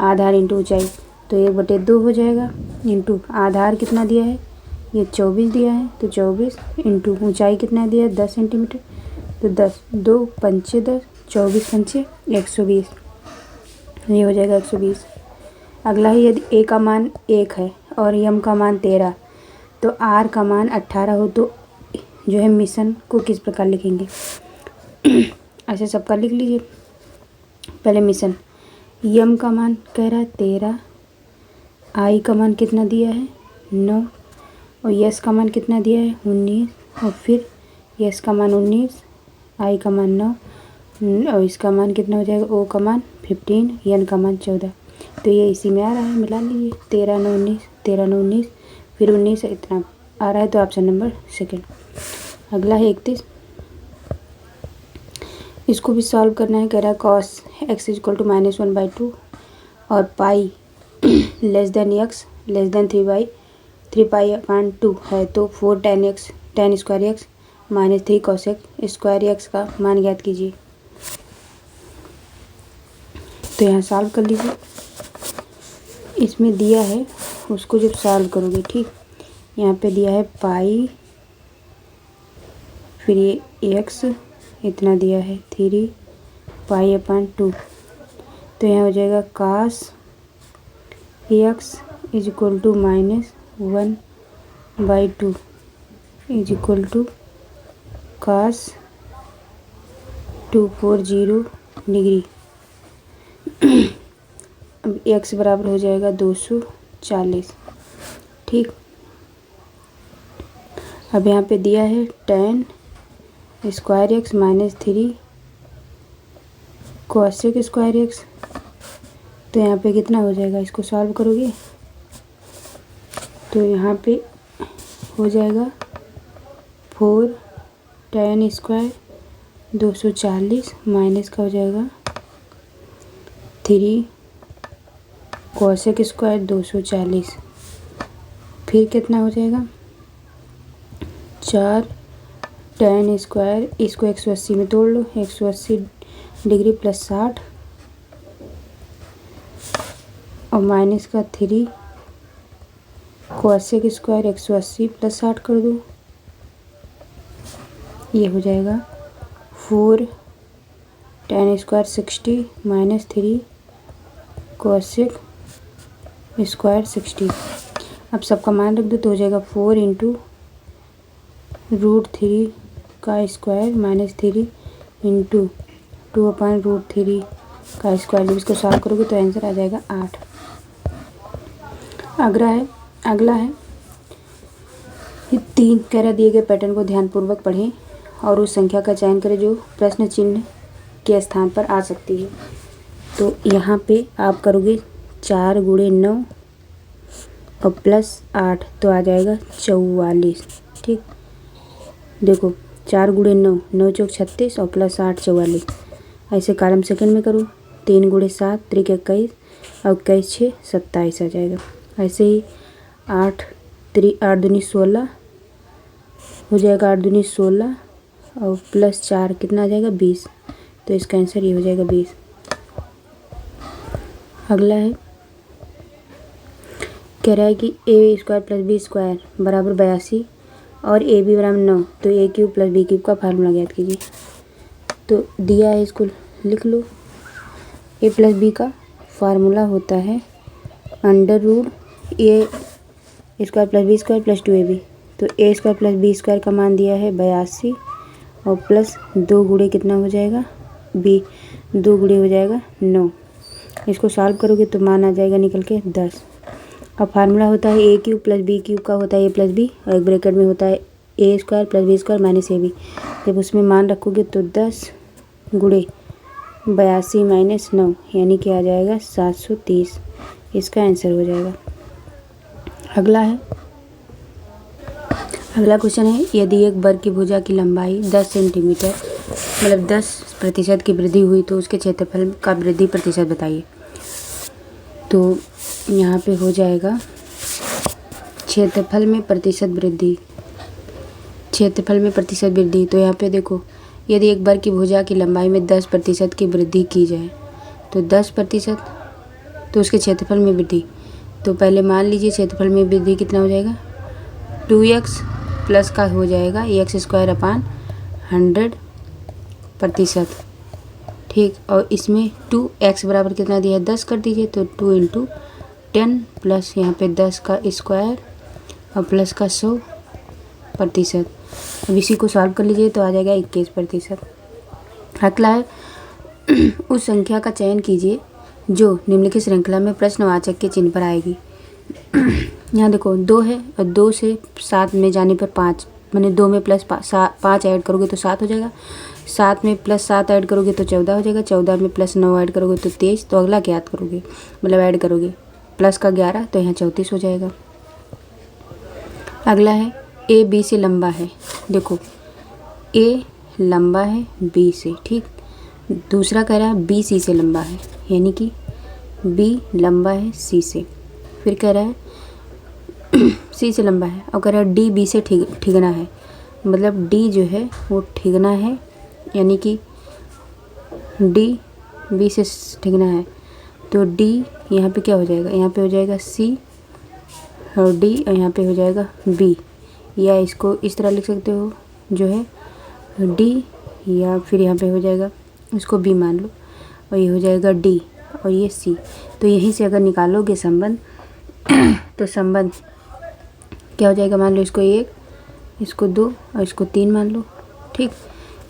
आधार इंटू ऊंचाई, तो 1/2 हो जाएगा इंटू आधार कितना दिया है, ये 24 दिया है, तो 24 इंटू ऊंचाई कितना दिया है 10 सेंटीमीटर, तो 10 2 पंचे 10 24 पंचे 120, ये हो जाएगा 120। अगला है यदि ए का मान 1 है और यम का मान 13 तो आर का मान 18 हो तो जो है मिशन को किस प्रकार लिखेंगे। ऐसे सबका लिख लीजिए। पहले मिशन, यम का मान कह रहा है 13, आई का मान कितना दिया है 9 और यस का मान कितना दिया है 19 और फिर यस का मान 19, आई का मान 9 और इसका मान कितना हो जाएगा, ओ का मान 15, एन का मान 14। तो ये इसी में आ रहा है, मिला लीजिए 13 9 19, 13 9 19 फिर 19 इतना आ रहा है, तो ऑप्शन नंबर सेकंड। अगला है 31, इसको भी सॉल्व करना है। कह रहा है कॉस एक्स इक्वल टू -1/2 और पाई less than x less than 3 पाई/2 है, तो 4 tan x tan square x minus 3 cosec square x का मान ज्ञात कीजिए। तो यहाँ सॉल्व कर लीजिए, इसमें दिया है उसको जब सॉल्व करोगे, ठीक। यहाँ पे दिया है पाई, फिर ये एक्स इतना दिया है 3 पाई/2, तो यहाँ हो जाएगा cos X is equal to -1/2 is equal to cos 240 degree. अब एक्स बराबर हो जाएगा 240, ठीक। अब यहाँ पे दिया है tan square x minus 3 cosec square x, तो यहाँ पे कितना हो जाएगा, इसको सॉल्व करोगे तो यहाँ पे हो जाएगा 4 tan स्क्वायर 240 माइनस का हो जाएगा 3 cosec स्क्वायर 240, फिर कितना हो जाएगा 4 tan स्क्वायर, इसको 180 में तोड़ लो, 180 डिग्री प्लस 60 और माइनस का 3 cosec स्क्वायर 180 प्लस 60 कर दो, ये हो जाएगा 4 tan square 60 minus 3 cosec square 60। अब सबका मान रख दो तो हो जाएगा 4 इंटू √3 का स्क्वायर माइनस 3 इंटू 2/√3 का स्क्वायर। जब इसको सॉल्व करोगे तो आंसर आ जाएगा 8। अगला है ये 3 कह रहा दिए गए पैटर्न को ध्यानपूर्वक पढ़ें और उस संख्या का चयन करें जो प्रश्न चिन्ह के स्थान पर आ सकती है। तो यहाँ पे आप करोगे 4 × 9 और प्लस 8 तो आ जाएगा 44, ठीक। देखो 4 × 9 9 चौक 36 और प्लस 8 44। ऐसे कॉलम सेकंड में करो 3 × 7 त्रिक 21 और 21 6 27 आ जाएगा। ऐसे ही 8 दूनी 16 हो जाएगा, 8 दूनी 16 और प्लस 4 कितना आ जाएगा 20, तो इसका आंसर ये हो जाएगा 20। अगला है कह रहा है कि a square plus B square बराबर 82 और ए बी बराबर 9, तो a cube plus B cube का फार्मूला ज्ञात कीजिए। तो दिया है, इसको लिख लो। a प्लस बी का फार्मूला होता है √a square plus B square plus 2ab। तो a square plus B square का मान दिया है 82 और प्लस 2 गुणे कितना हो जाएगा b, 2 गुणे हो जाएगा 9। इसको सॉल्व करोगे तो मान आ जाएगा निकल के 10। अब फार्मूला होता है a cube plus B cube का होता है a प्लस बी और एक ब्रैकेट में होता है a square plus B square minus ab। जब उसमें मान रखोगे तो 10 गुणे 82 माइनस 9 यानी कि आ जाएगा 730, इसका आंसर हो जाएगा। अगला क्वेश्चन है, यदि एक वर्ग की भुजा की लंबाई 10 सेंटीमीटर मतलब 10% की वृद्धि हुई तो उसके क्षेत्रफल का वृद्धि प्रतिशत बताइए। तो यहाँ पे हो जाएगा क्षेत्रफल में प्रतिशत वृद्धि। तो यहाँ पे देखो, यदि एक वर्ग की भुजा की लंबाई में 10% की वृद्धि की जाए तो 10% तो उसके क्षेत्रफल में वृद्धि। तो पहले मान लीजिए क्षेत्रफल में वृद्धि कितना हो जाएगा, 2x प्लस का हो जाएगा x² / 100%। ठीक, और इसमें 2x बराबर कितना दिया है, 10 कर दीजिए। तो 2 × 10 प्लस यहाँ पे 10 का स्क्वायर और प्लस का 100%। अब इसी को सॉल्व कर लीजिए तो आ जाएगा 21%। अगला है, उस संख्या का चयन कीजिए जो निम्नलिखित श्रृंखला में प्रश्नवाचक के चिन्ह पर आएगी। यहाँ देखो 2 है और 2 से 7 में जाने पर 5, मैंने 2 में प्लस 5 ऐड करोगे तो 7 हो जाएगा। 7 में प्लस 7 ऐड करोगे तो 14 हो जाएगा। 14 में प्लस 9 ऐड करोगे तो 23। तो अगला क्या याद करोगे, मतलब ऐड करोगे प्लस का 11, तो यहाँ 34 हो जाएगा। अगला है, ए बी से लंबा है। देखो ए लंबा है बी से, ठीक। दूसरा कह रहा है बी सी से लंबा है, यानी कि बी लंबा है सी से। फिर कह रहा है सी से लंबा है और कह रहा है डी बी से ठिगना है, मतलब डी जो है वो ठिगना है, यानी कि डी बी से ठिगना है। तो डी यहाँ पे क्या हो जाएगा, यहाँ पे हो जाएगा सी और डी, और यहाँ पे हो जाएगा बी। या इसको इस तरह लिख सकते हो जो है डी, या फिर यहाँ पे हो जाएगा, इसको बी मान लो, और ये हो जाएगा डी और ये सी। तो यहीं से अगर निकालोगे संबंध तो संबंध क्या हो जाएगा, मान लो इसको 1, इसको 2 और इसको 3 मान लो, ठीक।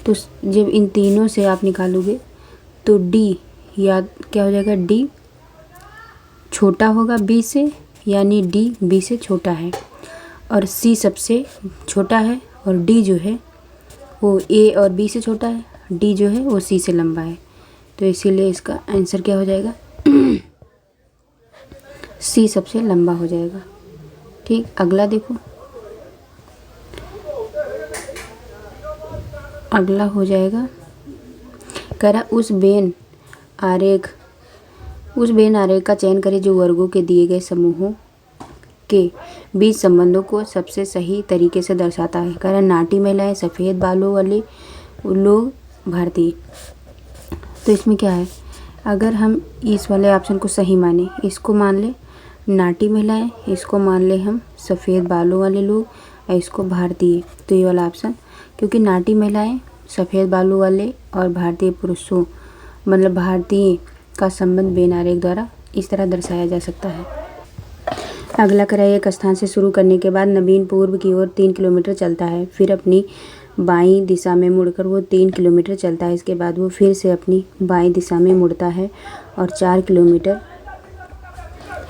तो जब इन तीनों से आप निकालोगे तो डी या क्या हो जाएगा, डी छोटा होगा बी से, यानी डी बी से छोटा है, और सी सबसे छोटा है, और डी जो है वो ए और बी से छोटा है, डी जो है वो सी से लंबा है। तो इसीलिए इसका आंसर क्या हो जाएगा सी सबसे लंबा हो जाएगा, ठीक। अगला देखो, अगला हो जाएगा, कह रहा उस बेन आरेख का चयन करें जो वर्गों के दिए गए समूहों के बीच संबंधों को सबसे सही तरीके से दर्शाता है। कह रहा नाटी महिलाएं, सफ़ेद बालों वाले लोग, भारतीय। तो इसमें क्या है, अगर हम इस वाले ऑप्शन को सही माने, इसको मान ले नाटी महिलाएं, इसको मान ले हम सफ़ेद बालों वाले लोग, और इसको भारतीय। तो ये वाला ऑप्शन, क्योंकि नाटी महिलाएं, सफ़ेद बालों वाले और भारतीय पुरुषों मतलब भारतीय का संबंध बेन आरेख द्वारा इस तरह दर्शाया जा सकता है। अगला करा, एक स्थान से शुरू करने के बाद नवीन पूर्व की ओर 3 किलोमीटर चलता है, फिर अपनी बाईं दिशा में मुड़कर वो 3 किलोमीटर चलता है। इसके बाद वो फिर से अपनी बाईं दिशा में मुड़ता है और 4 किलोमीटर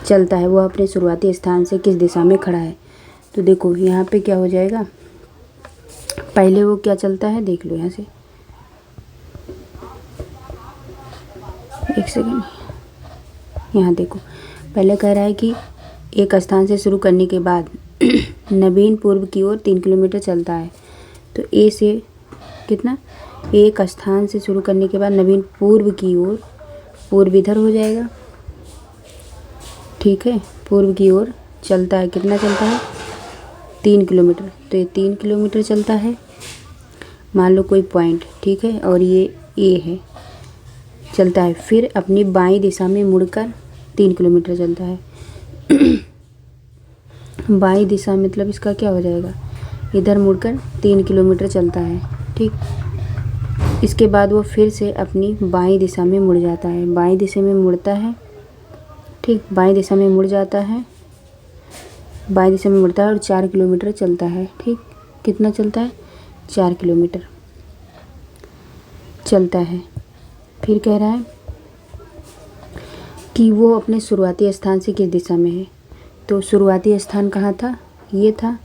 चलता है। वो अपने शुरुआती स्थान से किस दिशा में खड़ा है। तो देखो यहाँ पे क्या हो जाएगा, पहले वो क्या चलता है, देख लो यहाँ से, एक सेकेंड, यहाँ देखो, पहले कह रहा है कि एक स्थान से शुरू करने के बाद नवीन पूर्व की ओर 3 किलोमीटर चलता है। तो ए से कितना, एक स्थान से शुरू करने के बाद नवीन पूर्व की ओर, पूर्व इधर हो जाएगा, ठीक है, पूर्व की ओर चलता है, कितना चलता है, 3 किलोमीटर। तो ये 3 किलोमीटर चलता है, मान लो कोई पॉइंट, ठीक है, और ये ए है, चलता है। फिर अपनी बाईं दिशा में मुड़कर 3 किलोमीटर चलता है। बाईं दिशा मतलब इसका क्या हो जाएगा, इधर मुड़कर 3 किलोमीटर चलता है, ठीक। इसके बाद वो फिर से अपनी बाईं दिशा में मुड़ जाता है, बाईं दिशा में मुड़ता है, ठीक, बाईं दिशा में मुड़ जाता है, बाईं दिशा में मुड़ता है और 4 किलोमीटर चलता है, ठीक। कितना चलता है, 4 किलोमीटर चलता है। फिर कह रहा है कि वो अपने शुरुआती स्थान से किस दिशा में है। तो शुरुआती स्थान कहाँ था, ये था।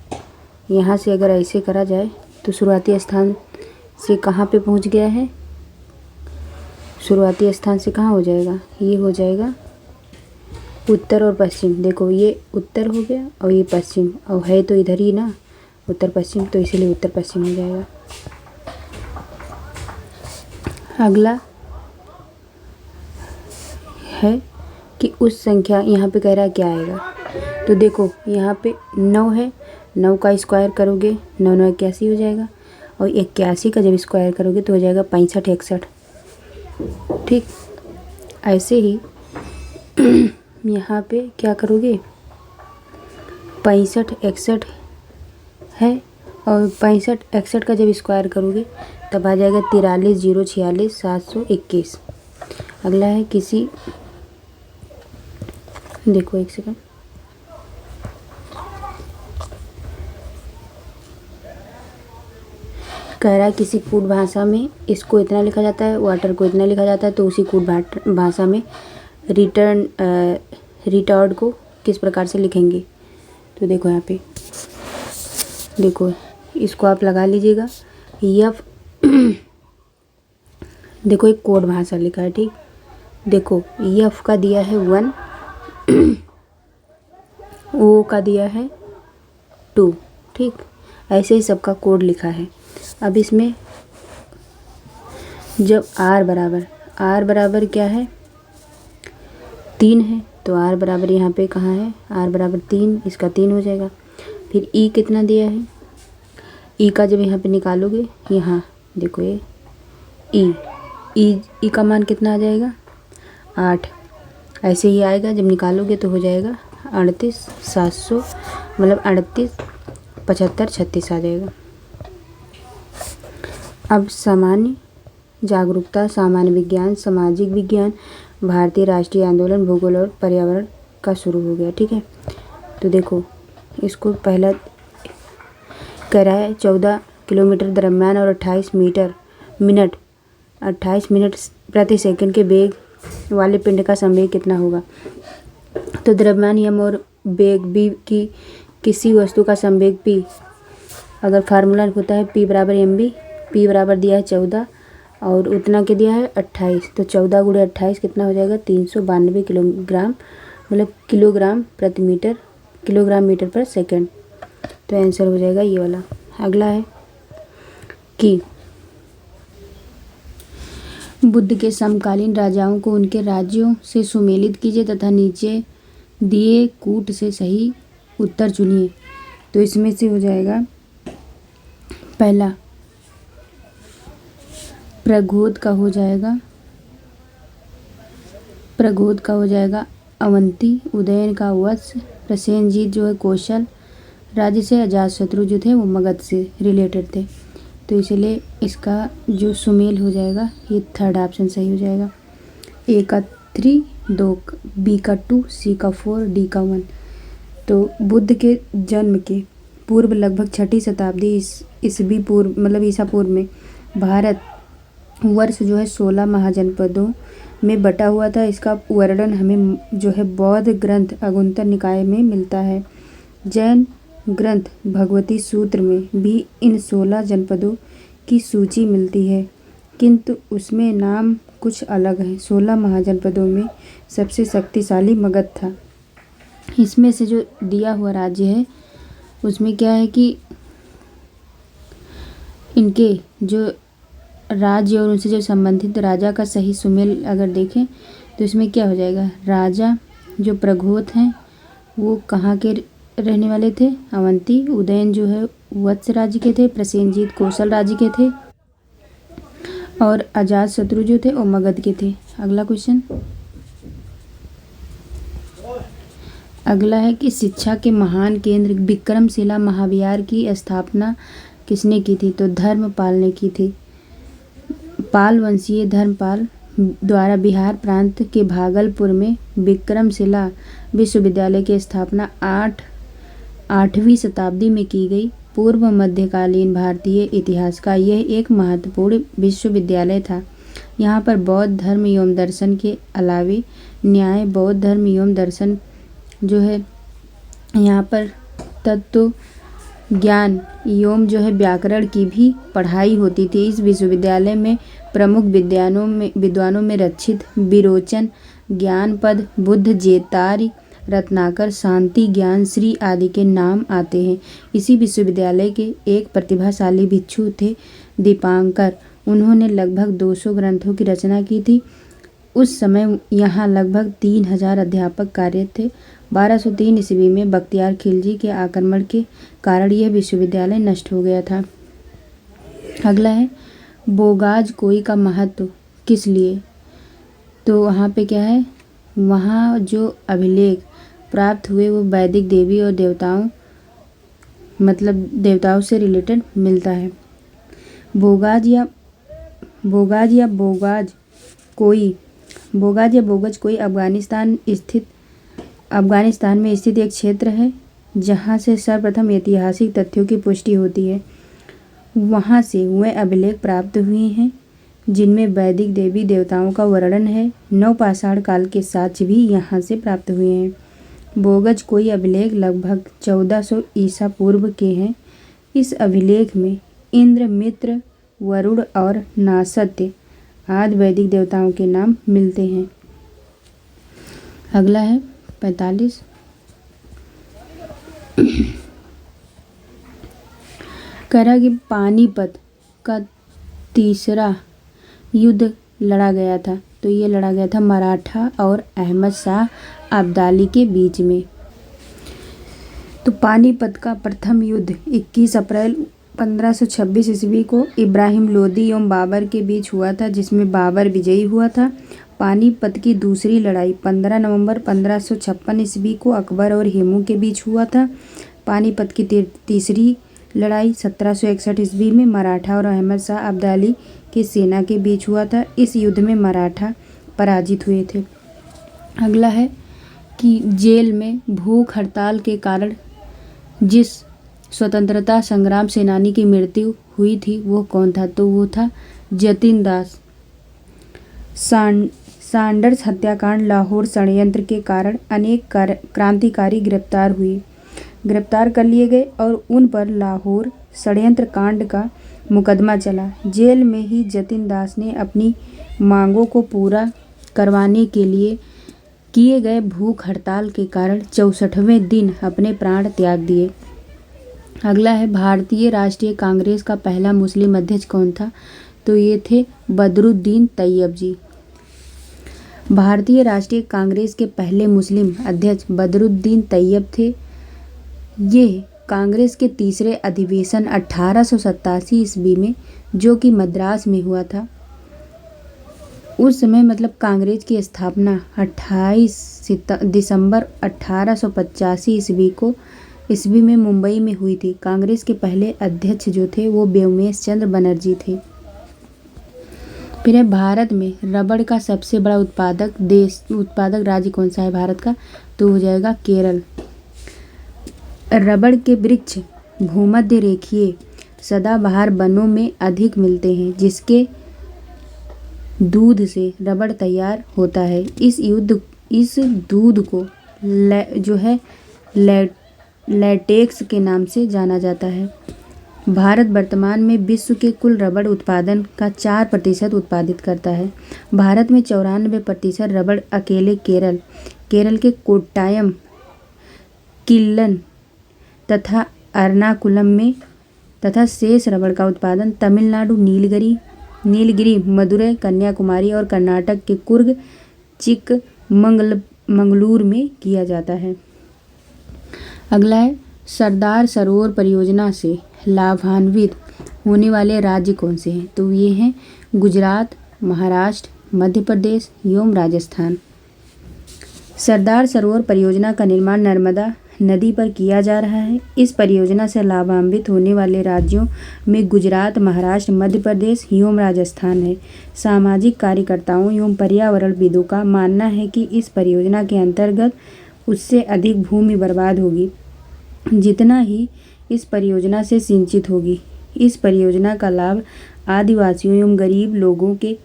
यहाँ से अगर ऐसे करा जाए तो शुरुआती स्थान से कहाँ पे पहुँच गया है, शुरुआती स्थान से कहाँ हो जाएगा, ये हो जाएगा उत्तर और पश्चिम। देखो ये उत्तर हो गया और ये पश्चिम, और है तो इधर ही ना, उत्तर पश्चिम, तो इसीलिए उत्तर पश्चिम हो जाएगा। अगला है कि उस संख्या, यहाँ पे कह रहा है क्या आएगा, तो देखो यहाँ पे 9 है, 9 का स्क्वायर करोगे 9 9 81 हो जाएगा, और 81 का जब स्क्वायर करोगे तो हो जाएगा 65 61। ठीक, ऐसे ही यहाँ पे क्या करोगे, 65 61 है, और 65 61 का जब स्क्वायर करोगे तब आ जाएगा 43 0 46 721। अगला है किसी, देखो एक सेकंड, कह रहा है किसी कूट भाषा में इसको इतना लिखा जाता है, वाटर को इतना लिखा जाता है, तो उसी कूट भाषा में रिटर्ड को किस प्रकार से लिखेंगे। तो देखो यहाँ पे, देखो इसको आप लगा लीजिएगा, यफ देखो एक कोड भाषा लिखा है। ठीक, देखो यफ का दिया है 1, ओ का दिया है 2। ठीक, ऐसे ही सबका कोड लिखा है। अब इसमें जब r बराबर क्या है, 3 है, तो r बराबर यहाँ पे कहाँ है, r बराबर 3, इसका 3 हो जाएगा। फिर e कितना दिया है, e का जब यहाँ पे निकालोगे, यहाँ देखो ये e का मान कितना आ जाएगा, 8। ऐसे ही आएगा, जब निकालोगे तो हो जाएगा 38 700, मतलब 38 75 36 आ जाएगा। अब सामान्य जागरूकता, सामान्य विज्ञान, सामाजिक विज्ञान, भारतीय राष्ट्रीय आंदोलन, भूगोल और पर्यावरण का शुरू हो गया। ठीक है, तो देखो इसको पहला कह रहा है 14 किलोमीटर द्रव्यमान और 28 मिनट प्रति सेकंड के वेग वाले पिंड का संवेग कितना होगा। तो द्रव्यमान यम और वेग बी की किसी वस्तु का संवेग पी, अगर फार्मूला होता है पी बराबर एम बी, पी बराबर दिया है 14 और उतना के दिया है 28, तो 14 गुणे 28 कितना हो जाएगा, 392 किलोग्राम, मतलब किलोग्राम प्रति मीटर, किलोग्राम मीटर पर सेकंड। तो आंसर हो जाएगा ये वाला। अगला है कि बुद्ध के समकालीन राजाओं को उनके राज्यों से सुमेलित कीजिए तथा नीचे दिए कूट से सही उत्तर चुनिए। तो इसमें से हो जाएगा पहला प्रगोद का हो जाएगा अवंती, उदयन का वत्स, प्रसेनजीत जो है कौशल राज्य से, अजातशत्रु जो थे वो मगध से रिलेटेड थे। तो इसलिए इसका जो सुमेल हो जाएगा ये थर्ड ऑप्शन सही हो जाएगा। ए का 3, 2, बी का 2, सी का 4, डी का 1। तो बुद्ध के जन्म के पूर्व लगभग 6ठी शताब्दी ईसवी पूर्व, मतलब ईसा पूर्व में भारत वर्ष जो है 16 महाजनपदों में बटा हुआ था। इसका वर्णन हमें जो है बौद्ध ग्रंथ अगुंतर निकाय में मिलता है। जैन ग्रंथ भगवती सूत्र में भी इन 16 जनपदों की सूची मिलती है, किंतु उसमें नाम कुछ अलग है। 16 महाजनपदों में सबसे शक्तिशाली मगध था। इसमें से जो दिया हुआ राज्य है उसमें क्या है कि इनके जो राज्य और उनसे जो संबंधित राजा का सही सुमेल अगर देखें तो इसमें क्या हो जाएगा, राजा जो प्रघोत हैं वो कहाँ के रहने वाले थे, अवंती, उदयन जो है वत्स राज्य के थे, प्रसेनजीत कौशल राज्य के थे और अजातशत्रु जो थे वो मगध के थे। अगला क्वेश्चन, अगला है कि शिक्षा के महान केंद्र विक्रमशिला महाविहार की स्थापना किसने की थी। तो धर्मपाल ने की थी। पाल वंशीय धर्मपाल द्वारा बिहार प्रांत के भागलपुर में विक्रमशिला विश्वविद्यालय की स्थापना 8वीं शताब्दी में की गई। पूर्व मध्यकालीन भारतीय इतिहास का यह एक महत्वपूर्ण विश्वविद्यालय था। यहाँ पर बौद्ध धर्म एवं दर्शन के अलावे न्याय, बौद्ध धर्म एवं दर्शन जो है यहाँ पर तत्व ज्ञान एवं जो है व्याकरण की भी पढ़ाई होती थी। इस विश्वविद्यालय में प्रमुख विद्वानों में रक्षित, विरोचन, ज्ञानपद, बुद्ध जेतारी, रत्नाकर, शांति, ज्ञान, श्री आदि के नाम आते हैं। इसी विश्वविद्यालय के एक प्रतिभाशाली भिक्षु थे दीपांकर। उन्होंने लगभग 200 ग्रंथों की रचना की थी। उस समय यहाँ लगभग 3000 अध्यापक कार्यरत थे। 1203 ईस्वी में बख्तियार खिलजी के आक्रमण के कारण यह विश्वविद्यालय नष्ट हो गया था। अगला है बोगाज कोई का महत्व किस लिए। तो वहाँ पे क्या है, वहाँ जो अभिलेख प्राप्त हुए वो वैदिक देवी और देवताओं मतलब देवताओं से रिलेटेड मिलता है। बोगाज या बोगज कोई अफगानिस्तान में स्थित एक क्षेत्र है जहाँ से सर्वप्रथम ऐतिहासिक तथ्यों की पुष्टि होती है। वहाँ से वह अभिलेख प्राप्त हुए हैं जिनमें वैदिक देवी देवताओं का वर्णन है। नवपाषाण काल के साक्ष्य भी यहाँ से प्राप्त हुए हैं। बोगज कोई अभिलेख लगभग 1400 ईसा पूर्व के हैं। इस अभिलेख में इंद्र, मित्र, वरुण और नासत्य आदि वैदिक देवताओं के नाम मिलते हैं। अगला है 45। कह रहा कि पानीपत का तीसरा युद्ध लड़ा गया था। तो ये लड़ा गया था मराठा और अहमद शाह अब्दाली के बीच में। तो पानीपत का प्रथम युद्ध 21 अप्रैल 1526 ईस्वी को इब्राहिम लोदी एवं बाबर के बीच हुआ था, जिसमें बाबर विजयी हुआ था। पानीपत की दूसरी लड़ाई 15 नवंबर 1556 ईस्वी को अकबर और हेमू के बीच हुआ था। पानीपत की तीसरी लड़ाई 1761 ईस्वी में मराठा और अहमद शाह अब्दाली की सेना के बीच हुआ था। इस युद्ध में मराठा पराजित हुए थे। अगला है कि जेल में भूख हड़ताल के कारण जिस स्वतंत्रता संग्राम सेनानी की मृत्यु हुई थी वो कौन था। तो वो था जतिन दास। सैंडर्स हत्याकांड लाहौर षड्यंत्र के कारण अनेक क्रांतिकारी गिरफ्तार कर लिए गए और उन पर लाहौर षड्यंत्र कांड का मुकदमा चला। जेल में ही जतिन दास ने अपनी मांगों को पूरा करवाने के लिए किए गए भूख हड़ताल के कारण 64वें दिन अपने प्राण त्याग दिए। अगला है भारतीय राष्ट्रीय कांग्रेस का पहला मुस्लिम अध्यक्ष कौन था। तो ये थे बदरुद्दीन तैयब जी। भारतीय राष्ट्रीय कांग्रेस के पहले मुस्लिम अध्यक्ष बदरुद्दीन तैयब थे। ये कांग्रेस के तीसरे अधिवेशन 1887 ईस्वी में, जो कि मद्रास में हुआ था, उस समय मतलब कांग्रेस की स्थापना 28 दिसंबर 1885 ईस्वी में मुंबई में हुई थी। कांग्रेस के पहले अध्यक्ष जो थे वो व्योमेश चंद्र बनर्जी थे। फिर है भारत में रबड़ का सबसे बड़ा उत्पादक राज्य कौन सा है भारत का। तो हो जाएगा केरल। रबड़ के वृक्ष भूमध्य रेखीय सदाबहार वनों में अधिक मिलते हैं, जिसके दूध से रबड़ तैयार होता है। इस दूध को लैटेक्स के नाम से जाना जाता है। भारत वर्तमान में विश्व के कुल रबड़ उत्पादन का 4% उत्पादित करता है। भारत में 94% रबड़ अकेले केरल के कोट्टायम, किल्लन तथा एर्नाकुलम में तथा शेष रबड़ का उत्पादन तमिलनाडु, नीलगिरी, मदुरै, कन्याकुमारी और कर्नाटक के कुर्ग, चिकमंगलूर में किया जाता है। अगला है सरदार सरोवर परियोजना से लाभान्वित होने वाले राज्य कौन से हैं। तो ये हैं गुजरात, महाराष्ट्र, मध्य प्रदेश एवं राजस्थान। सरदार सरोवर परियोजना का निर्माण नर्मदा नदी पर किया जा रहा है। इस परियोजना से लाभान्वित होने वाले राज्यों में गुजरात, महाराष्ट्र, मध्य प्रदेश एवं राजस्थान है। सामाजिक कार्यकर्ताओं एवं पर्यावरणविदों का मानना है कि इस परियोजना के अंतर्गत उससे अधिक भूमि बर्बाद होगी जितना ही इस परियोजना से सिंचित होगी। इस परियोजना का लाभ आदिवासियों एवं गरीब लोगों के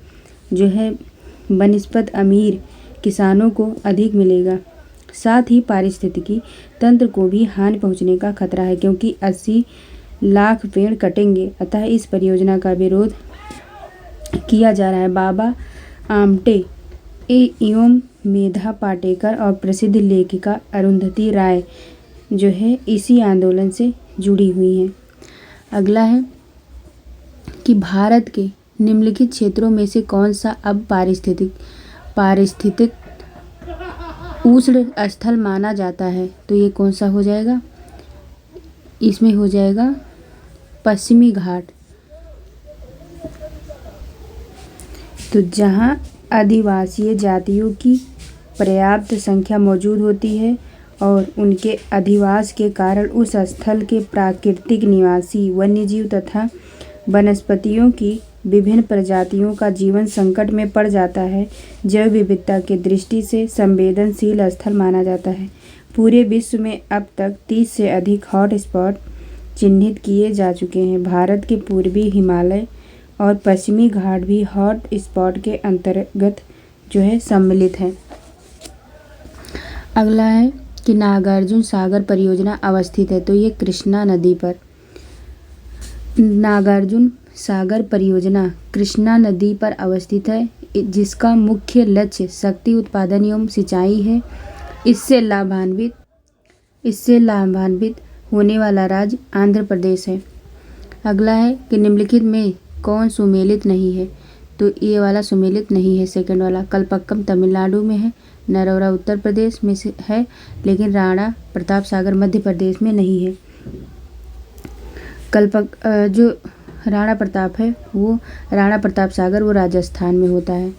बनिस्पत अमीर किसानों को अधिक मिलेगा। साथ ही पारिस्थितिकी तंत्र को भी हानि पहुंचने का खतरा है, क्योंकि 80 लाख पेड़ कटेंगे। अतः इस परियोजना का विरोध किया जा रहा है। बाबा आमटे एवं मेधा पाटेकर और प्रसिद्ध लेखिका अरुंधति राय जो है इसी आंदोलन से जुड़ी हुई हैं। अगला है कि भारत के निम्नलिखित क्षेत्रों में से कौन सा अब पारिस्थितिक उष्ण स्थल माना जाता है। तो ये कौन सा हो जाएगा, इसमें हो जाएगा पश्चिमी घाट। तो जहाँ आदिवासीय जातियों की पर्याप्त संख्या मौजूद होती है और उनके अधिवास के कारण उस स्थल के प्राकृतिक निवासी वन्यजीव तथा वनस्पतियों की विभिन्न प्रजातियों का जीवन संकट में पड़ जाता है, जैव विविधता की दृष्टि से संवेदनशील स्थल माना जाता है। पूरे विश्व में अब तक 30 से अधिक हॉट स्पॉट चिन्हित किए जा चुके हैं। भारत के पूर्वी हिमालय और पश्चिमी घाट भी हॉट स्पॉट के अंतर्गत जो है सम्मिलित है। अगला है कि नागार्जुन सागर परियोजना अवस्थित है। तो ये कृष्णा नदी पर, नागार्जुन सागर परियोजना कृष्णा नदी पर अवस्थित है, जिसका मुख्य लक्ष्य शक्ति उत्पादन एवं सिंचाई है। इससे लाभान्वित होने वाला राज्य आंध्र प्रदेश है। अगला है कि निम्नलिखित में कौन सुमेलित नहीं है। तो ये वाला सुमेलित नहीं है, सेकंड वाला। कल्पक्कम तमिलनाडु में है, नरौरा उत्तर प्रदेश में से है, लेकिन राणा प्रताप सागर मध्य प्रदेश में नहीं है। जो राणा प्रताप है वो राणा प्रताप सागर वो राजस्थान में होता है।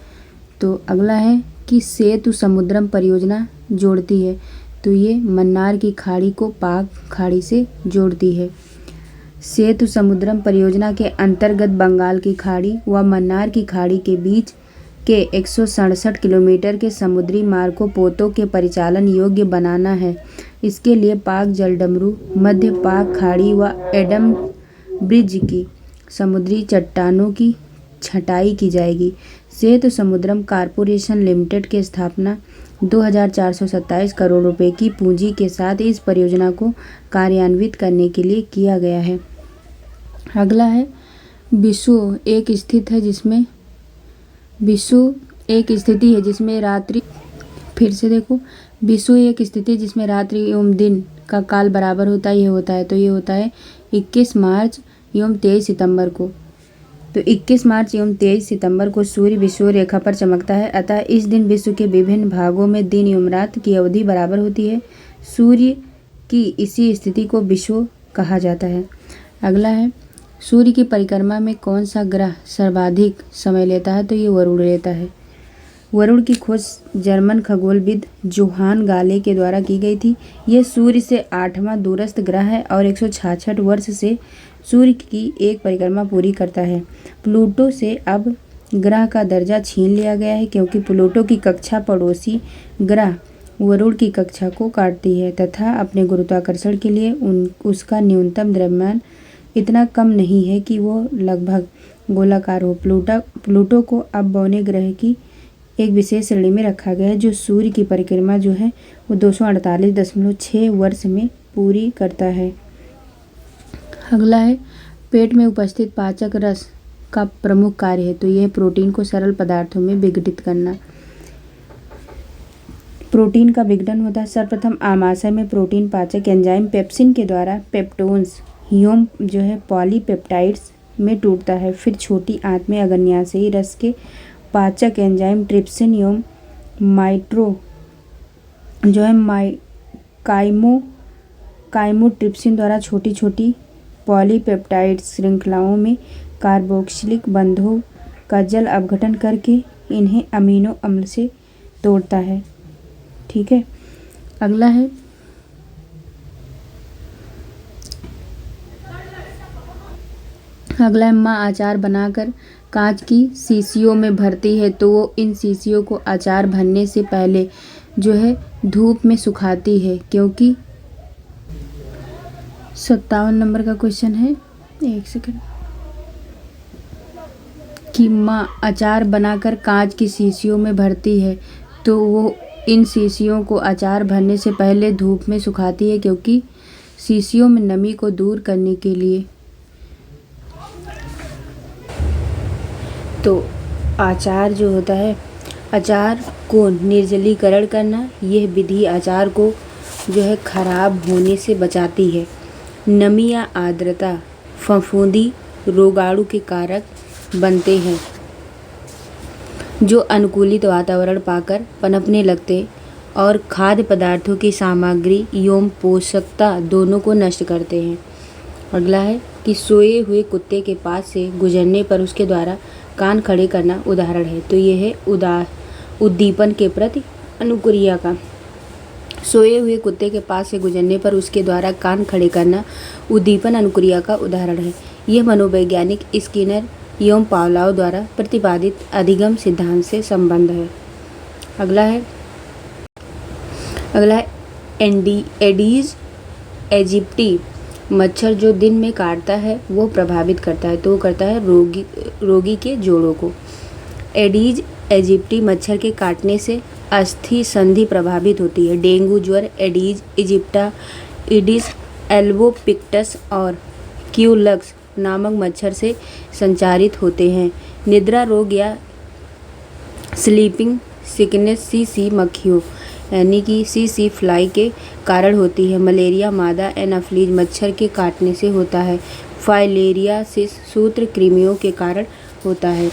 तो अगला है कि सेतु समुद्रम परियोजना जोड़ती है। तो ये मन्नार की खाड़ी को पाक खाड़ी से जोड़ती है। सेतु समुद्रम परियोजना के अंतर्गत बंगाल की खाड़ी व मन्नार की खाड़ी के बीच के 167 किलोमीटर के समुद्री मार्ग को पोतों के परिचालन योग्य बनाना है। इसके लिए पाक जलडमरू, मध्य पाक खाड़ी व एडम ब्रिज की समुद्री चट्टानों की छटाई की जाएगी। सेतु समुद्रम कॉरपोरेशन लिमिटेड की स्थापना 2427 करोड़ रुपए की पूंजी के साथ इस परियोजना को कार्यान्वित करने के लिए किया गया है। अगला है विषु एक स्थिति है जिसमें रात्रि, फिर से देखो, विषु एक स्थिति जिसमें रात्रि एवं दिन का काल बराबर होता है। ये होता है, तो ये होता है 21 मार्च एवं 23 सितंबर को। तो 21 मार्च एवं 23 सितंबर को सूर्य विषुव रेखा पर चमकता है। अतः इस दिन विश्व के विभिन्न भागों में दिन एवं रात की अवधि बराबर होती है। सूर्य की इसी स्थिति को विषुव कहा जाता है। अगला है सूर्य की परिक्रमा में कौन सा ग्रह सर्वाधिक समय लेता है। तो ये वरुण लेता है। वरुण की खोज जर्मन खगोलविद जोहान गाले के द्वारा की गई थी। यह सूर्य से 8वां दूरस्थ ग्रह है और 166 वर्ष से सूर्य की एक परिक्रमा पूरी करता है। प्लूटो से अब ग्रह का दर्जा छीन लिया गया है, क्योंकि प्लूटो की कक्षा पड़ोसी ग्रह वरुण की कक्षा को काटती है तथा अपने गुरुत्वाकर्षण के लिए उसका न्यूनतम द्रव्यमान इतना कम नहीं है कि वो लगभग गोलाकार हो। प्लूटो को अब बौने ग्रह की एक विशेष श्रेणी में रखा गया है, जो सूर्य की परिक्रमा जो है वो 248.6 वर्ष में पूरी करता है। अगला है पेट में उपस्थित पाचक रस का प्रमुख कार्य है। तो यह प्रोटीन को सरल पदार्थों में विघटित करना। प्रोटीन का विघटन होता है सर्वप्रथम आमाशय में प्रोटीन पाचक एंजाइम पेप्सिन के द्वारा पेप्टोन्स ह्यूम जो है पॉलीपेप्टाइड्स में टूटता है। फिर छोटी आंत में अग्न्याशयी रस के पाचक एंजाइम ट्रिप्सिन एवं माइट्रो जो है काइमोट्रिप्सिन द्वारा छोटी छोटी पॉलीपेप्टाइड श्रृंखलाओं में कार्बोक्सिलिक बंधों का जल अपघटन करके इन्हें अमीनो अम्ल से तोड़ता है। ठीक है। अगला है माँ अचार बनाकर कांच की शीशियों में भरती है। तो वो इन शीशियों को अचार भरने से पहले जो है धूप में सुखाती है, क्योंकि 57 नंबर का क्वेश्चन है, एक सेकंड, कि माँ अचार बनाकर कांच की शीशियों में भरती है। तो वो इन शीशियों को अचार भरने से पहले धूप में सुखाती है, क्योंकि शीशियों में नमी को दूर करने के लिए। तो अचार जो होता है, अचार को निर्जलीकरण करना। यह विधि अचार को जो है खराब होने से बचाती है। नमी या आर्द्रता फफूंदी रोगाणु के कारक बनते हैं जो अनुकूलित वातावरण पाकर पनपने लगते और खाद्य पदार्थों की सामग्री एवं पोषकता दोनों को नष्ट करते हैं। अगला है कि सोए हुए कुत्ते के पास से गुजरने पर उसके द्वारा कान खड़े करना उदाहरण है। तो यह है उद्दीपन के प्रति अनुक्रिया का। सोए हुए कुत्ते के पास से गुजरने पर उसके द्वारा कान खड़े करना उद्दीपन अनुक्रिया का उदाहरण है। यह मनोवैज्ञानिक स्किनर एवं पावलोव द्वारा प्रतिपादित अधिगम सिद्धांत से संबंध है। अगला है एडीज एजिप्टी मच्छर जो दिन में काटता है वो प्रभावित करता है। तो वो करता है रोगी के जोड़ों को। एडीज एजिप्टी मच्छर के काटने से अस्थि संधि प्रभावित होती है। डेंगू ज्वर एडीज इजिप्टा इडिस एल्बोपिक्टस और क्यूलक्स नामक मच्छर से संचारित होते हैं। निद्रा रोग या स्लीपिंग सिकनेस सीसी मक्खियों यानी कि सीसी फ्लाई के कारण होती है। मलेरिया मादा एनाफ्लीज मच्छर के काटने से होता है। फाइलेरिया से सूत्रकृमियों के कारण होता है।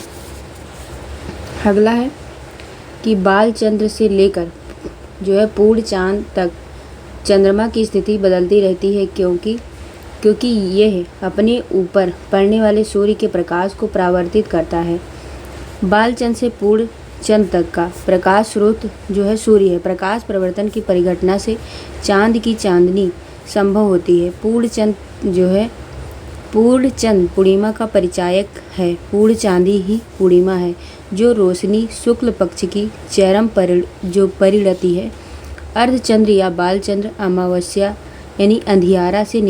अगला है कि बाल चंद्र से लेकर जो है पूर्ण चांद तक चंद्रमा की स्थिति बदलती रहती है क्योंकि यह अपने ऊपर पड़ने वाले सूर्य के प्रकाश को परावर्तित करता है। बाल चंद्र से पूर्ण चंद्र तक का प्रकाश स्रोत जो है सूर्य है। प्रकाश परिवर्तन की परिघटना से चांद की चांदनी संभव होती है। पूर्ण चंद्र पूर्णिमा का परिचायक है। पूर्ण चांदी ही पूर्णिमा है जो रोशनी शुक्ल पक्ष की चरम परिणति है। अर्धचंद्र या बाल चंद्र अमावस्या यानी अंधियारा से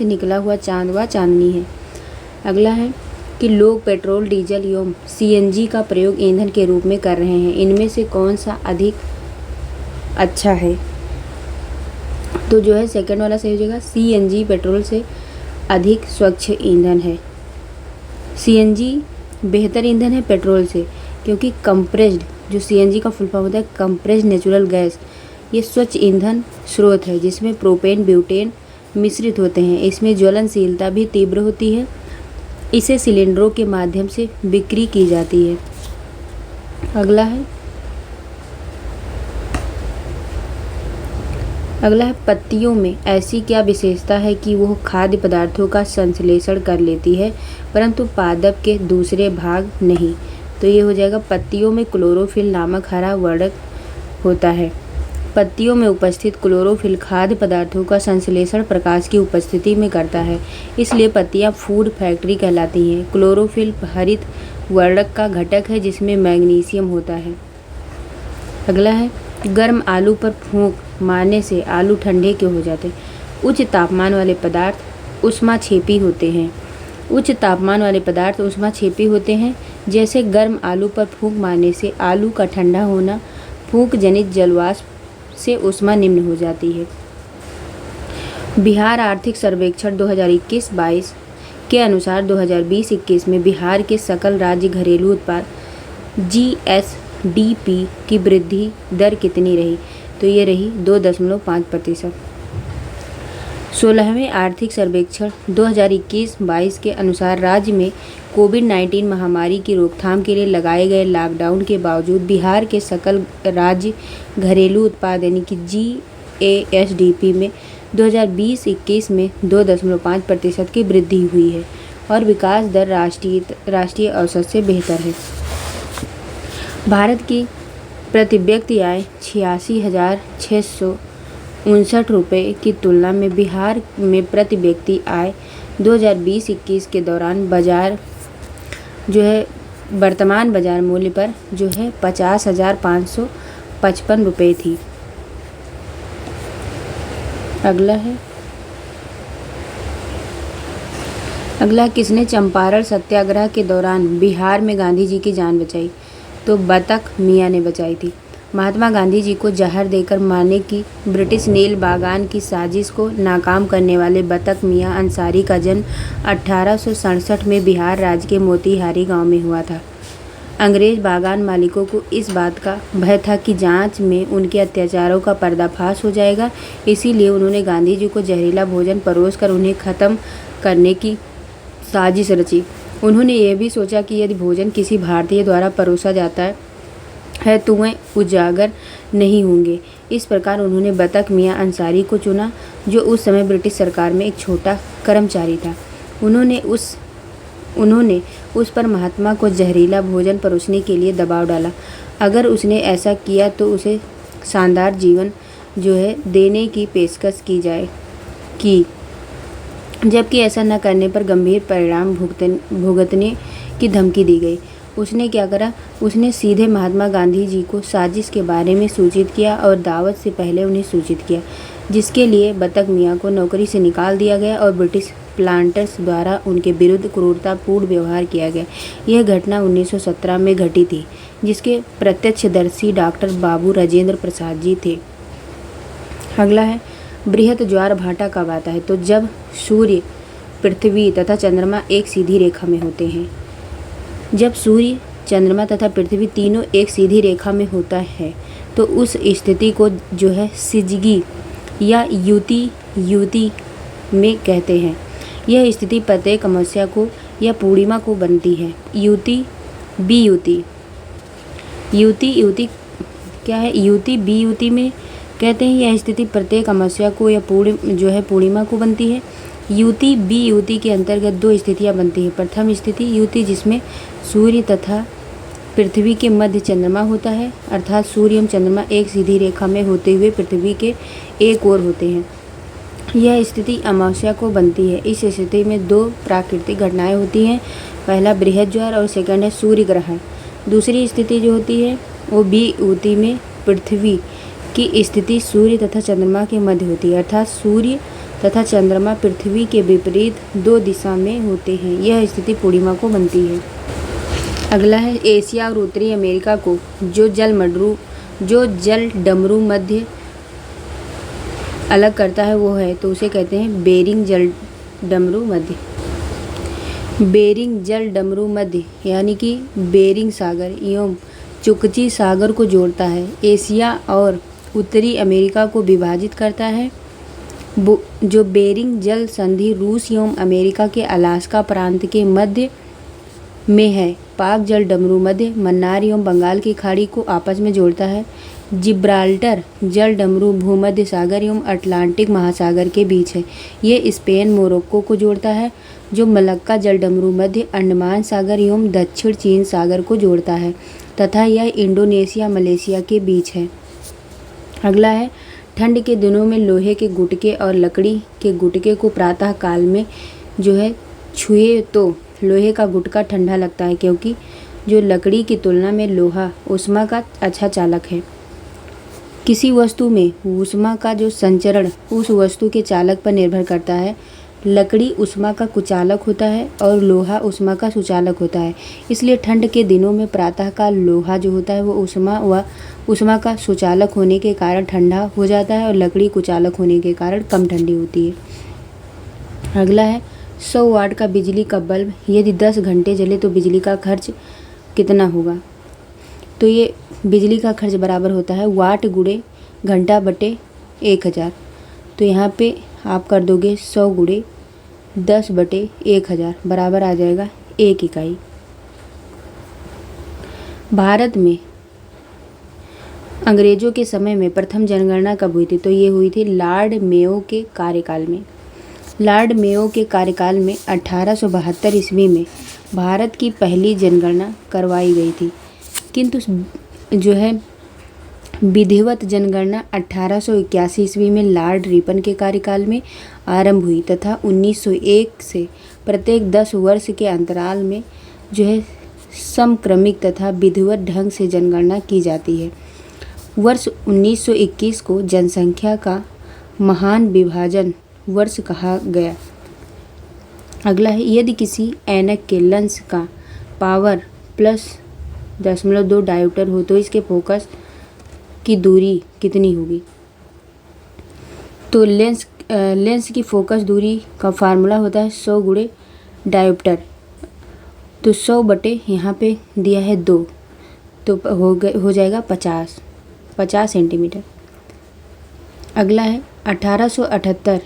निकला हुआ चांद व चांदनी है। अगला है कि लोग पेट्रोल डीजल एवं सीएनजी का प्रयोग ईंधन के रूप में कर रहे हैं। इनमें से कौन सा अधिक अच्छा है? तो जो है सेकंड वाला सही हो जाएगा। सीएनजी पेट्रोल से अधिक स्वच्छ ईंधन है। सीएनजी बेहतर ईंधन है पेट्रोल से क्योंकि कंप्रेस्ड जो सीएनजी का फुल फॉर्म होता है कंप्रेस्ड नेचुरल गैस, ये स्वच्छ ईंधन स्रोत है जिसमें प्रोपेन ब्यूटेन मिश्रित होते हैं। इसमें ज्वलनशीलता भी तीव्र होती है। इसे सिलेंडरों के माध्यम से बिक्री की जाती है। अगला है पत्तियों में ऐसी क्या विशेषता है कि वह खाद्य पदार्थों का संश्लेषण कर लेती है परंतु पादप के दूसरे भाग नहीं। तो ये हो जाएगा पत्तियों में क्लोरोफिल नामक हरा वर्णक होता है। पत्तियों में उपस्थित क्लोरोफिल खाद्य पदार्थों का संश्लेषण प्रकाश की उपस्थिति में करता है, इसलिए पत्तियां फूड फैक्ट्री कहलाती हैं। क्लोरोफिल हरित वर्णक का घटक है जिसमें मैग्नीशियम होता है। अगला है गर्म आलू पर फूंक मारने से आलू ठंडे क्यों हो जाते हैं? उच्च तापमान वाले पदार्थ ऊष्माक्षेपी होते हैं। उच्च तापमान वाले पदार्थ ऊष्माक्षेपी होते हैं। जैसे गर्म आलू पर फूंक मारने से आलू का ठंडा होना, फूंक जनित जलवाष्प से ऊष्मा निम्न हो जाती है। बिहार आर्थिक सर्वेक्षण 2021-22 के अनुसार 2020-21 में बिहार के सकल राज्य घरेलू उत्पाद GSDP की वृद्धि दर कितनी रही? तो ये रही 2.5%। 16वें आर्थिक सर्वेक्षण 2021-22 के अनुसार राज्य में कोविड-19 महामारी की रोकथाम के लिए लगाए गए लॉकडाउन के बावजूद बिहार के सकल राज्य घरेलू उत्पाद यानी कि GASDP में 2020-21 में 2.5% की वृद्धि हुई है और विकास दर राष्ट्रीय औसत से बेहतर है। भारत की प्रति व्यक्ति आय 86,659 रुपये की तुलना में बिहार में प्रति व्यक्ति आय 2020-21 के दौरान वर्तमान बाजार मूल्य पर 50,555 रुपये थी। अगला किसने चंपारण सत्याग्रह के दौरान बिहार में गांधी जी की जान बचाई? तो बतख मियाँ ने बचाई थी। महात्मा गांधी जी को जहर देकर मारने की ब्रिटिश नील बागान की साजिश को नाकाम करने वाले बतख मियाँ अंसारी का जन्म 1867 में बिहार राज्य के मोतिहारी गांव में हुआ था। अंग्रेज बागान मालिकों को इस बात का भय था कि जांच में उनके अत्याचारों का पर्दाफाश हो जाएगा, इसीलिए उन्होंने गांधी जी को जहरीला भोजन परोसकर उन्हें ख़त्म करने की साजिश रची। उन्होंने यह भी सोचा कि यदि भोजन किसी भारतीय द्वारा परोसा जाता है तो वह उजागर नहीं होंगे। इस प्रकार उन्होंने बतख मियाँ अंसारी को चुना, जो उस समय ब्रिटिश सरकार में एक छोटा कर्मचारी था। उन्होंने उस पर महात्मा को जहरीला भोजन परोसने के लिए दबाव डाला। अगर उसने ऐसा किया तो उसे शानदार जीवन देने की पेशकश की, जबकि ऐसा न करने पर गंभीर परिणाम भुगतने की धमकी दी गई। उसने क्या करा? उसने सीधे महात्मा गांधी जी को साजिश के बारे में सूचित किया और दावत से पहले उन्हें सूचित किया, जिसके लिए बतख मियाँ को नौकरी से निकाल दिया गया और ब्रिटिश प्लांटर्स द्वारा उनके विरुद्ध क्रूरतापूर्ण व्यवहार किया गया। यह घटना 1917 में घटी थी, जिसके प्रत्यक्षदर्शी डॉक्टर बाबू राजेंद्र प्रसाद जी थे। अगला है बृहत ज्वार भाटा कब आता है? तो जब सूर्य, पृथ्वी तथा चंद्रमा एक सीधी रेखा में होते हैं। जब सूर्य, चंद्रमा तथा पृथ्वी तीनों एक सीधी रेखा में होता है तो उस स्थिति को सिजगी या युति में कहते हैं। यह स्थिति प्रत्येक अमावस्या को या पूर्णिमा को बनती है। युति क्या है? युति बी में कहते हैं। यह स्थिति प्रत्येक अमावस्या को या पूर्णिमा को बनती है। युति बी युति के अंतर्गत दो स्थितियां बनती है। प्रथम स्थिति युति, जिसमें सूर्य तथा पृथ्वी के मध्य चंद्रमा होता है, अर्थात सूर्य एवं चंद्रमा एक सीधी रेखा में होते हुए पृथ्वी के एक ओर होते हैं। यह स्थिति अमावस्या को बनती है। इस स्थिति में दो प्राकृतिक घटनाएं होती हैं। पहला बृहद ज्वार और सेकंड है सूर्य ग्रहण। दूसरी स्थिति जो होती है वो बी युति में पृथ्वी की स्थिति सूर्य तथा चंद्रमा के मध्य होती है, अर्थात सूर्य तथा चंद्रमा पृथ्वी के विपरीत दो दिशा में होते हैं। यह स्थिति पूर्णिमा को बनती है। अगला है एशिया और उत्तरी अमेरिका को जो जल डमरू मध्य अलग करता है वो है, तो उसे कहते हैं बेरिंग जल डमरू मध्य। बेरिंग जल डमरू मध्य यानी कि बेरिंग सागर एवं चुकची सागर को जोड़ता है। एशिया और उत्तरी अमेरिका को विभाजित करता है। जो बेरिंग जल संधि रूस एवं अमेरिका के अलास्का प्रांत के मध्य में है। पाक जल डमरू मध्य मन्नार एवं बंगाल की खाड़ी को आपस में जोड़ता है। जिब्राल्टर जल डमरू भूमध्य सागर एवं अटलांटिक महासागर के बीच है। ये स्पेन मोरक्को को जोड़ता है। जो मलक्का जल डमरू मध्य अंडमान सागर एवं दक्षिण चीन सागर को जोड़ता है तथा यह इंडोनेशिया मलेशिया के बीच है। अगला है ठंड के दिनों में लोहे के गुटके और लकड़ी के गुटके को प्रातः काल में छुए तो लोहे का गुटका ठंडा लगता है, क्योंकि जो लकड़ी की तुलना में लोहा ऊष्मा का अच्छा चालक है। किसी वस्तु में ऊष्मा का जो संचरण उस वस्तु के चालक पर निर्भर करता है। लकड़ी ऊष्मा का कुचालक होता है और लोहा ऊष्मा का सुचालक होता है। इसलिए ठंड के दिनों में प्रातःकाल लोहा जो होता है वो ऊष्मा का सुचालक होने के कारण ठंडा हो जाता है और लकड़ी कुचालक होने के कारण कम ठंडी होती है। अगला है 100 वाट का बिजली का बल्ब यदि 10 घंटे जले तो बिजली का खर्च कितना होगा? तो ये बिजली का खर्च बराबर होता है वाट गुणे घंटा बटे 1000। तो यहाँ पे आप कर दोगे 100 गुणे 10 बटे 1000 बराबर आ जाएगा 1 इकाई। भारत में अंग्रेजों के समय में प्रथम जनगणना कब हुई थी? तो ये हुई थी लॉर्ड मेयो के कार्यकाल में। लॉर्ड मेयो के कार्यकाल में 1872 ईस्वी में भारत की पहली जनगणना करवाई गई थी, किंतु विधिवत जनगणना 1881 ईस्वी में लॉर्ड रिपन के कार्यकाल में आरंभ हुई तथा 1901 से प्रत्येक 10 वर्ष के अंतराल में समक्रमिक तथा विधिवत ढंग से जनगणना की जाती है। वर्ष 1921 को जनसंख्या का महान विभाजन वर्ष कहा गया। अगला है यदि किसी ऐनक के लेंस का पावर +0.2 डायोप्टर हो तो इसके फोकस की दूरी कितनी होगी? तो लेंस की फोकस दूरी का फार्मूला होता है 100 गुणे डायोप्टर। तो 100 बटे यहाँ पे दिया है 2, तो हो जाएगा 50 सेंटीमीटर। अगला है 1878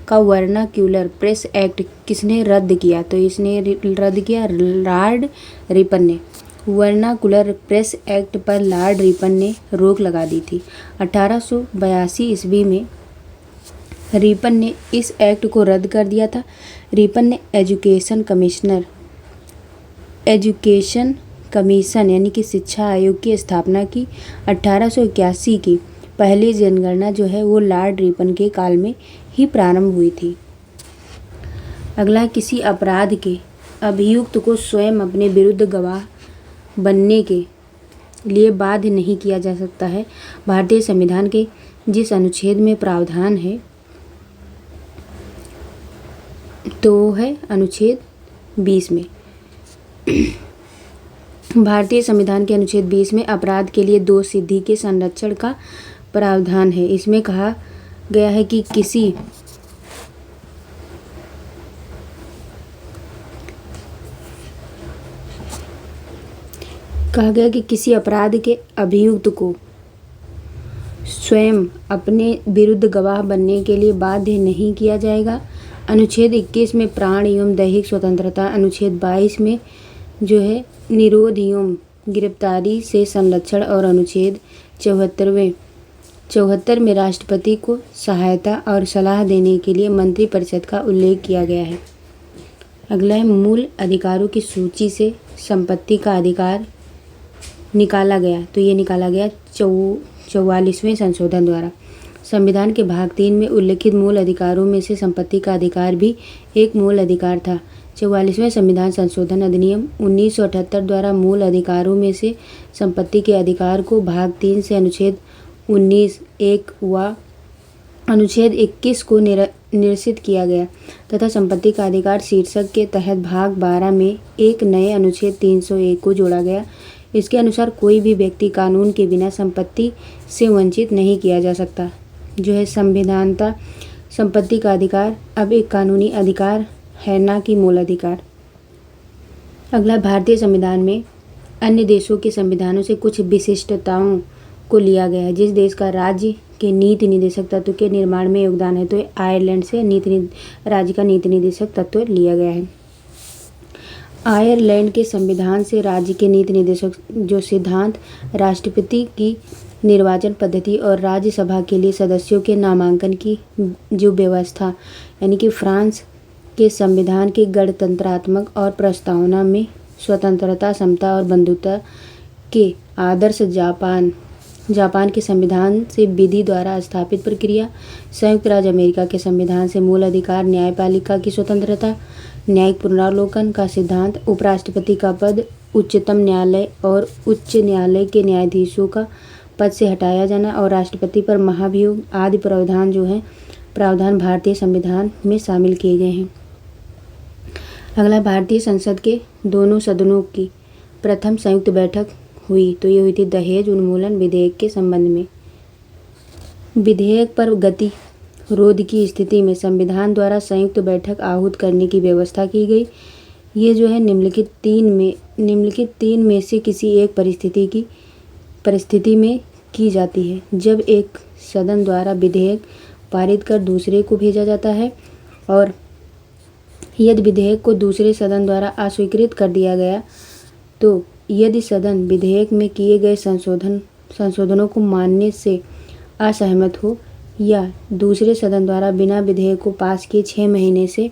का वर्नाक्यूलर प्रेस एक्ट किसने रद्द किया? तो इसने रद्द किया लॉर्ड रिपन ने। वर्नाकुलर प्रेस एक्ट पर लॉर्ड रिपन ने रोक लगा दी थी। 1882 ईस्वी में रिपन ने इस एक्ट को रद्द कर दिया था। रिपन ने एजुकेशन कमीशन यानी कि शिक्षा आयोग की स्थापना की। 1881 की पहली जनगणना जो है वो लॉर्ड रिपन के काल में ही प्रारंभ हुई थी। अगला, किसी अपराध के अभियुक्त को स्वयं अपने विरुद्ध गवाह बनने के लिए बाध्य नहीं किया जा सकता है। भारतीय संविधान के जिस अनुच्छेद में प्रावधान है तो वो है अनुच्छेद 20 में। भारतीय संविधान के अनुच्छेद 20 में अपराध के लिए दोष सिद्धि के संरक्षण का प्रावधान है। इसमें कहा गया है कि किसी अपराध के अभियुक्त को स्वयं अपने विरुद्ध गवाह बनने के लिए बाध्य नहीं किया जाएगा। अनुच्छेद 21 में प्राण एवं दैहिक स्वतंत्रता, अनुच्छेद 22 में जो है निरोध एवं गिरफ्तारी से संरक्षण और अनुच्छेद 74 में राष्ट्रपति को सहायता और सलाह देने के लिए मंत्रिपरिषद का उल्लेख किया गया है। अगला है, मूल अधिकारों की सूची से संपत्ति का अधिकार निकाला गया। तो ये निकाला गया 44वें संशोधन द्वारा। संविधान के भाग 3 में उल्लिखित मूल अधिकारों में से संपत्ति का अधिकार भी एक मूल अधिकार था। 44वें संविधान संशोधन अधिनियम 1978 द्वारा मूल अधिकारों में से संपत्ति के अधिकार को भाग 3 से अनुच्छेद 19(1) व अनुच्छेद 21 को निरसित किया गया तथा संपत्ति का अधिकार शीर्षक के तहत भाग 12 में एक नए अनुच्छेद 301 को जोड़ा गया। इसके अनुसार कोई भी व्यक्ति कानून के बिना संपत्ति से वंचित नहीं किया जा सकता। जो है संविधानतः संपत्ति का अधिकार अब एक कानूनी अधिकार है, ना कि मूल अधिकार। अगला, भारतीय संविधान में अन्य देशों के संविधानों से कुछ विशिष्टताओं को लिया गया है। जिस देश का राज्य के नीति निदेशक तत्व के निर्माण में योगदान है, तो आयरलैंड से राज्य का नीति निदेशक तत्व लिया गया है। आयरलैंड के संविधान से राज्य के नीति निदेशक जो सिद्धांत, राष्ट्रपति की निर्वाचन पद्धति और राज्यसभा के लिए सदस्यों के नामांकन की जो व्यवस्था, यानी कि फ्रांस के संविधान के गणतंत्रात्मक और प्रस्तावना में स्वतंत्रता, समता और बंधुता के आदर्श जापान के संविधान से विधि द्वारा स्थापित प्रक्रिया, संयुक्त राज्य अमेरिका के संविधान से मूल अधिकार, न्यायपालिका की स्वतंत्रता, न्यायिक पुनरावलोकन का सिद्धांत, उपराष्ट्रपति का पद, उच्चतम न्यायालय और उच्च न्यायालय के न्यायाधीशों का पद से हटाया जाना और राष्ट्रपति पर महाभियोग आदि प्रावधान भारतीय संविधान में शामिल किए गए हैं। अगला, भारतीय संसद के दोनों सदनों की प्रथम संयुक्त बैठक हुई, तो ये हुई थी दहेज उन्मूलन विधेयक के संबंध में। विधेयक पर गतिरोध की स्थिति में संविधान द्वारा संयुक्त बैठक आहूत करने की व्यवस्था की गई। ये जो है निम्नलिखित तीन में से किसी एक परिस्थिति में की जाती है, जब एक सदन द्वारा विधेयक पारित कर दूसरे को भेजा जाता है और यदि विधेयक को दूसरे सदन द्वारा अस्वीकृत कर दिया गया, तो यदि सदन विधेयक में किए गए संशोधनों को मानने से असहमत हो या दूसरे सदन द्वारा बिना विधेयक को पास किए 6 महीने से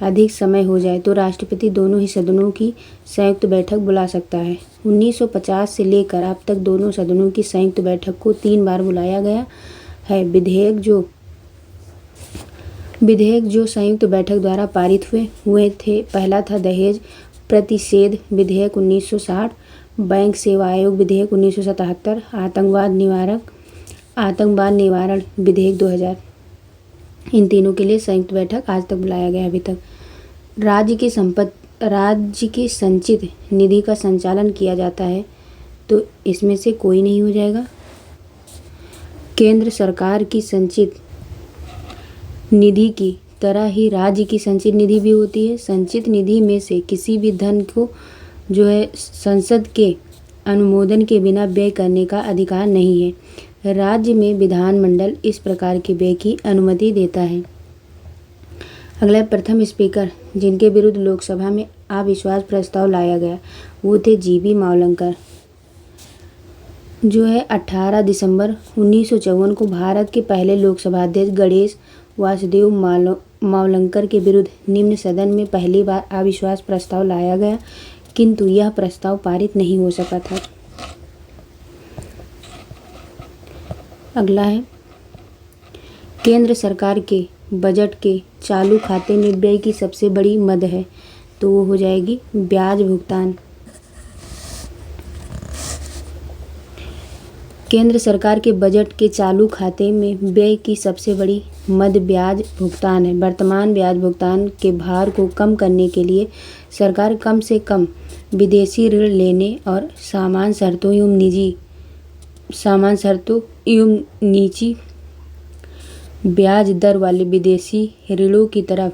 अधिक समय हो जाए, तो राष्ट्रपति दोनों ही सदनों की संयुक्त बैठक बुला सकता है। 1950 से लेकर अब तक दोनों सदनों की संयुक्त बैठक को 3 बार बुलाया गया है। विधेयक जो संयुक्त बैठक द्वारा पारित हुए थे, पहला था दहेज प्रतिषेध विधेयक 1960, बैंक सेवा आयोग विधेयक 1977, आतंकवाद निवारण विधेयक 2000। इन तीनों के लिए संयुक्त बैठक आज तक बुलाया गया अभी तक। राज्य की संचित निधि का संचालन किया जाता है, तो इसमें से कोई नहीं हो जाएगा। केंद्र सरकार की संचित निधि की तरह ही राज्य की संचित निधि भी होती है। संचित निधि में से किसी भी धन को जो है संसद के अनुमोदन के बिना व्यय करने का अधिकार नहीं है। राज्य में विधानमंडल इस प्रकार के व्यय की अनुमति देता है। अगला प्रथम स्पीकर जिनके विरुद्ध लोकसभा में अविश्वास प्रस्ताव लाया गया वो थे जीबी मावलंकर, जो है 18 दिसंबर 1954 को भारत के पहले लोकसभा अध्यक्ष गणेश वासुदेव मावलंकर के विरुद्ध निम्न सदन में पहली बार अविश्वास प्रस्ताव लाया गया, किंतु यह प्रस्ताव पारित नहीं हो सका था। अगला है केंद्र सरकार के बजट के चालू खाते में व्यय की सबसे बड़ी मद है, तो वो हो जाएगी ब्याज भुगतान। केंद्र सरकार के बजट के चालू खाते में व्यय की सबसे बड़ी मद ब्याज भुगतान है। वर्तमान ब्याज भुगतान के भार को कम करने के लिए सरकार कम से कम विदेशी ऋण लेने और समान शर्तों एवं नीची ब्याज दर वाले विदेशी ऋणों की तरफ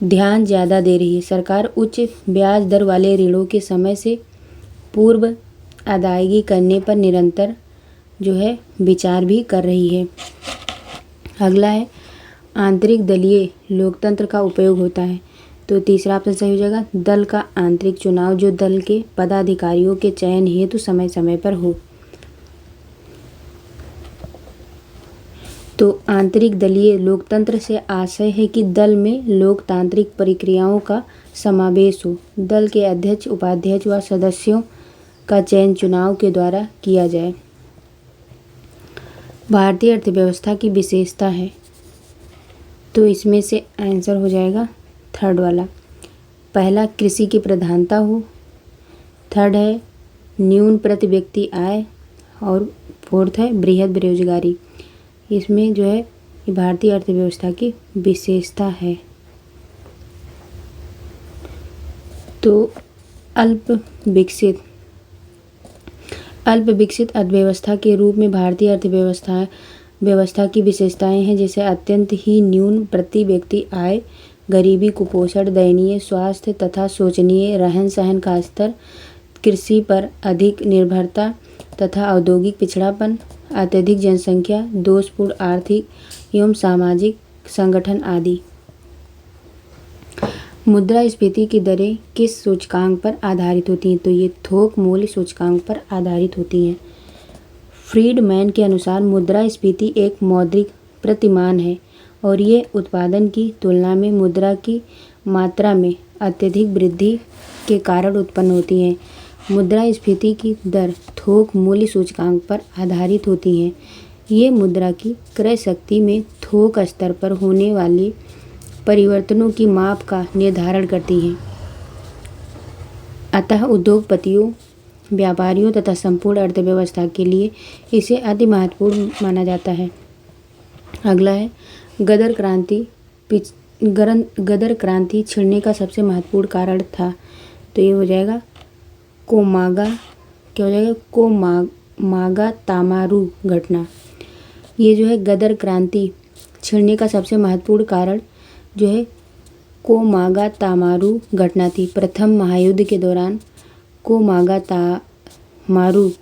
ध्यान ज़्यादा दे रही है। सरकार उच्च ब्याज दर वाले ऋणों के समय से पूर्व अदायगी करने पर निरंतर जो है विचार भी कर रही है। अगला है आंतरिक दलीय लोकतंत्र का उपयोग होता है, तो तीसरा ऑप्शन सही हो जाएगा दल का आंतरिक चुनाव जो दल के पदाधिकारियों के चयन हेतु समय समय पर हो। तो आंतरिक दलीय लोकतंत्र से आशय है कि दल में लोकतांत्रिक प्रक्रियाओं का समावेश हो। दल के अध्यक्ष, उपाध्यक्ष व सदस्यों का चयन चुनाव के द्वारा किया जाए। भारतीय अर्थव्यवस्था की विशेषता है, तो इसमें से आंसर हो जाएगा थर्ड वाला। पहला कृषि की प्रधानता हो, थर्ड है न्यून प्रति व्यक्ति आय और फोर्थ है बृहद बेरोजगारी। इसमें जो है भारतीय अर्थव्यवस्था की विशेषता है। तो अल्प विकसित अर्थव्यवस्था के रूप में भारतीय व्यवस्था की विशेषताएं हैं, जैसे अत्यंत ही न्यून प्रति व्यक्ति आय, गरीबी, कुपोषण, दयनीय स्वास्थ्य तथा शोचनीय रहन सहन का स्तर, कृषि पर अधिक निर्भरता तथा औद्योगिक पिछड़ापन, अत्यधिक जनसंख्या, दोषपूर्ण आर्थिक एवं सामाजिक संगठन आदि। मुद्रास्फीति की दरें किस सूचकांक पर आधारित होती हैं? तो ये थोक मूल्य सूचकांक पर आधारित होती हैं। फ्रीडमैन के अनुसार मुद्रास्फीति एक मौद्रिक प्रतिमान है और ये उत्पादन की तुलना में मुद्रा की मात्रा में अत्यधिक वृद्धि के कारण उत्पन्न होती है। मुद्रास्फीति की दर थोक मूल्य सूचकांक पर आधारित होती है। ये मुद्रा की क्रय शक्ति में थोक स्तर पर होने वाले परिवर्तनों की माप का निर्धारण करती हैं। अतः उद्योगपतियों, व्यापारियों तथा संपूर्ण अर्थव्यवस्था के लिए इसे अति महत्वपूर्ण माना जाता है। अगला है गदर क्रांति छिड़ने का सबसे महत्वपूर्ण कारण था, तो ये हो जाएगा कोमागा तामारू घटना। ये जो है गदर क्रांति छिड़ने का सबसे महत्वपूर्ण कारण जो है कोमागा तामारू घटना थी। प्रथम महायुद्ध के दौरान कोमागा तामारू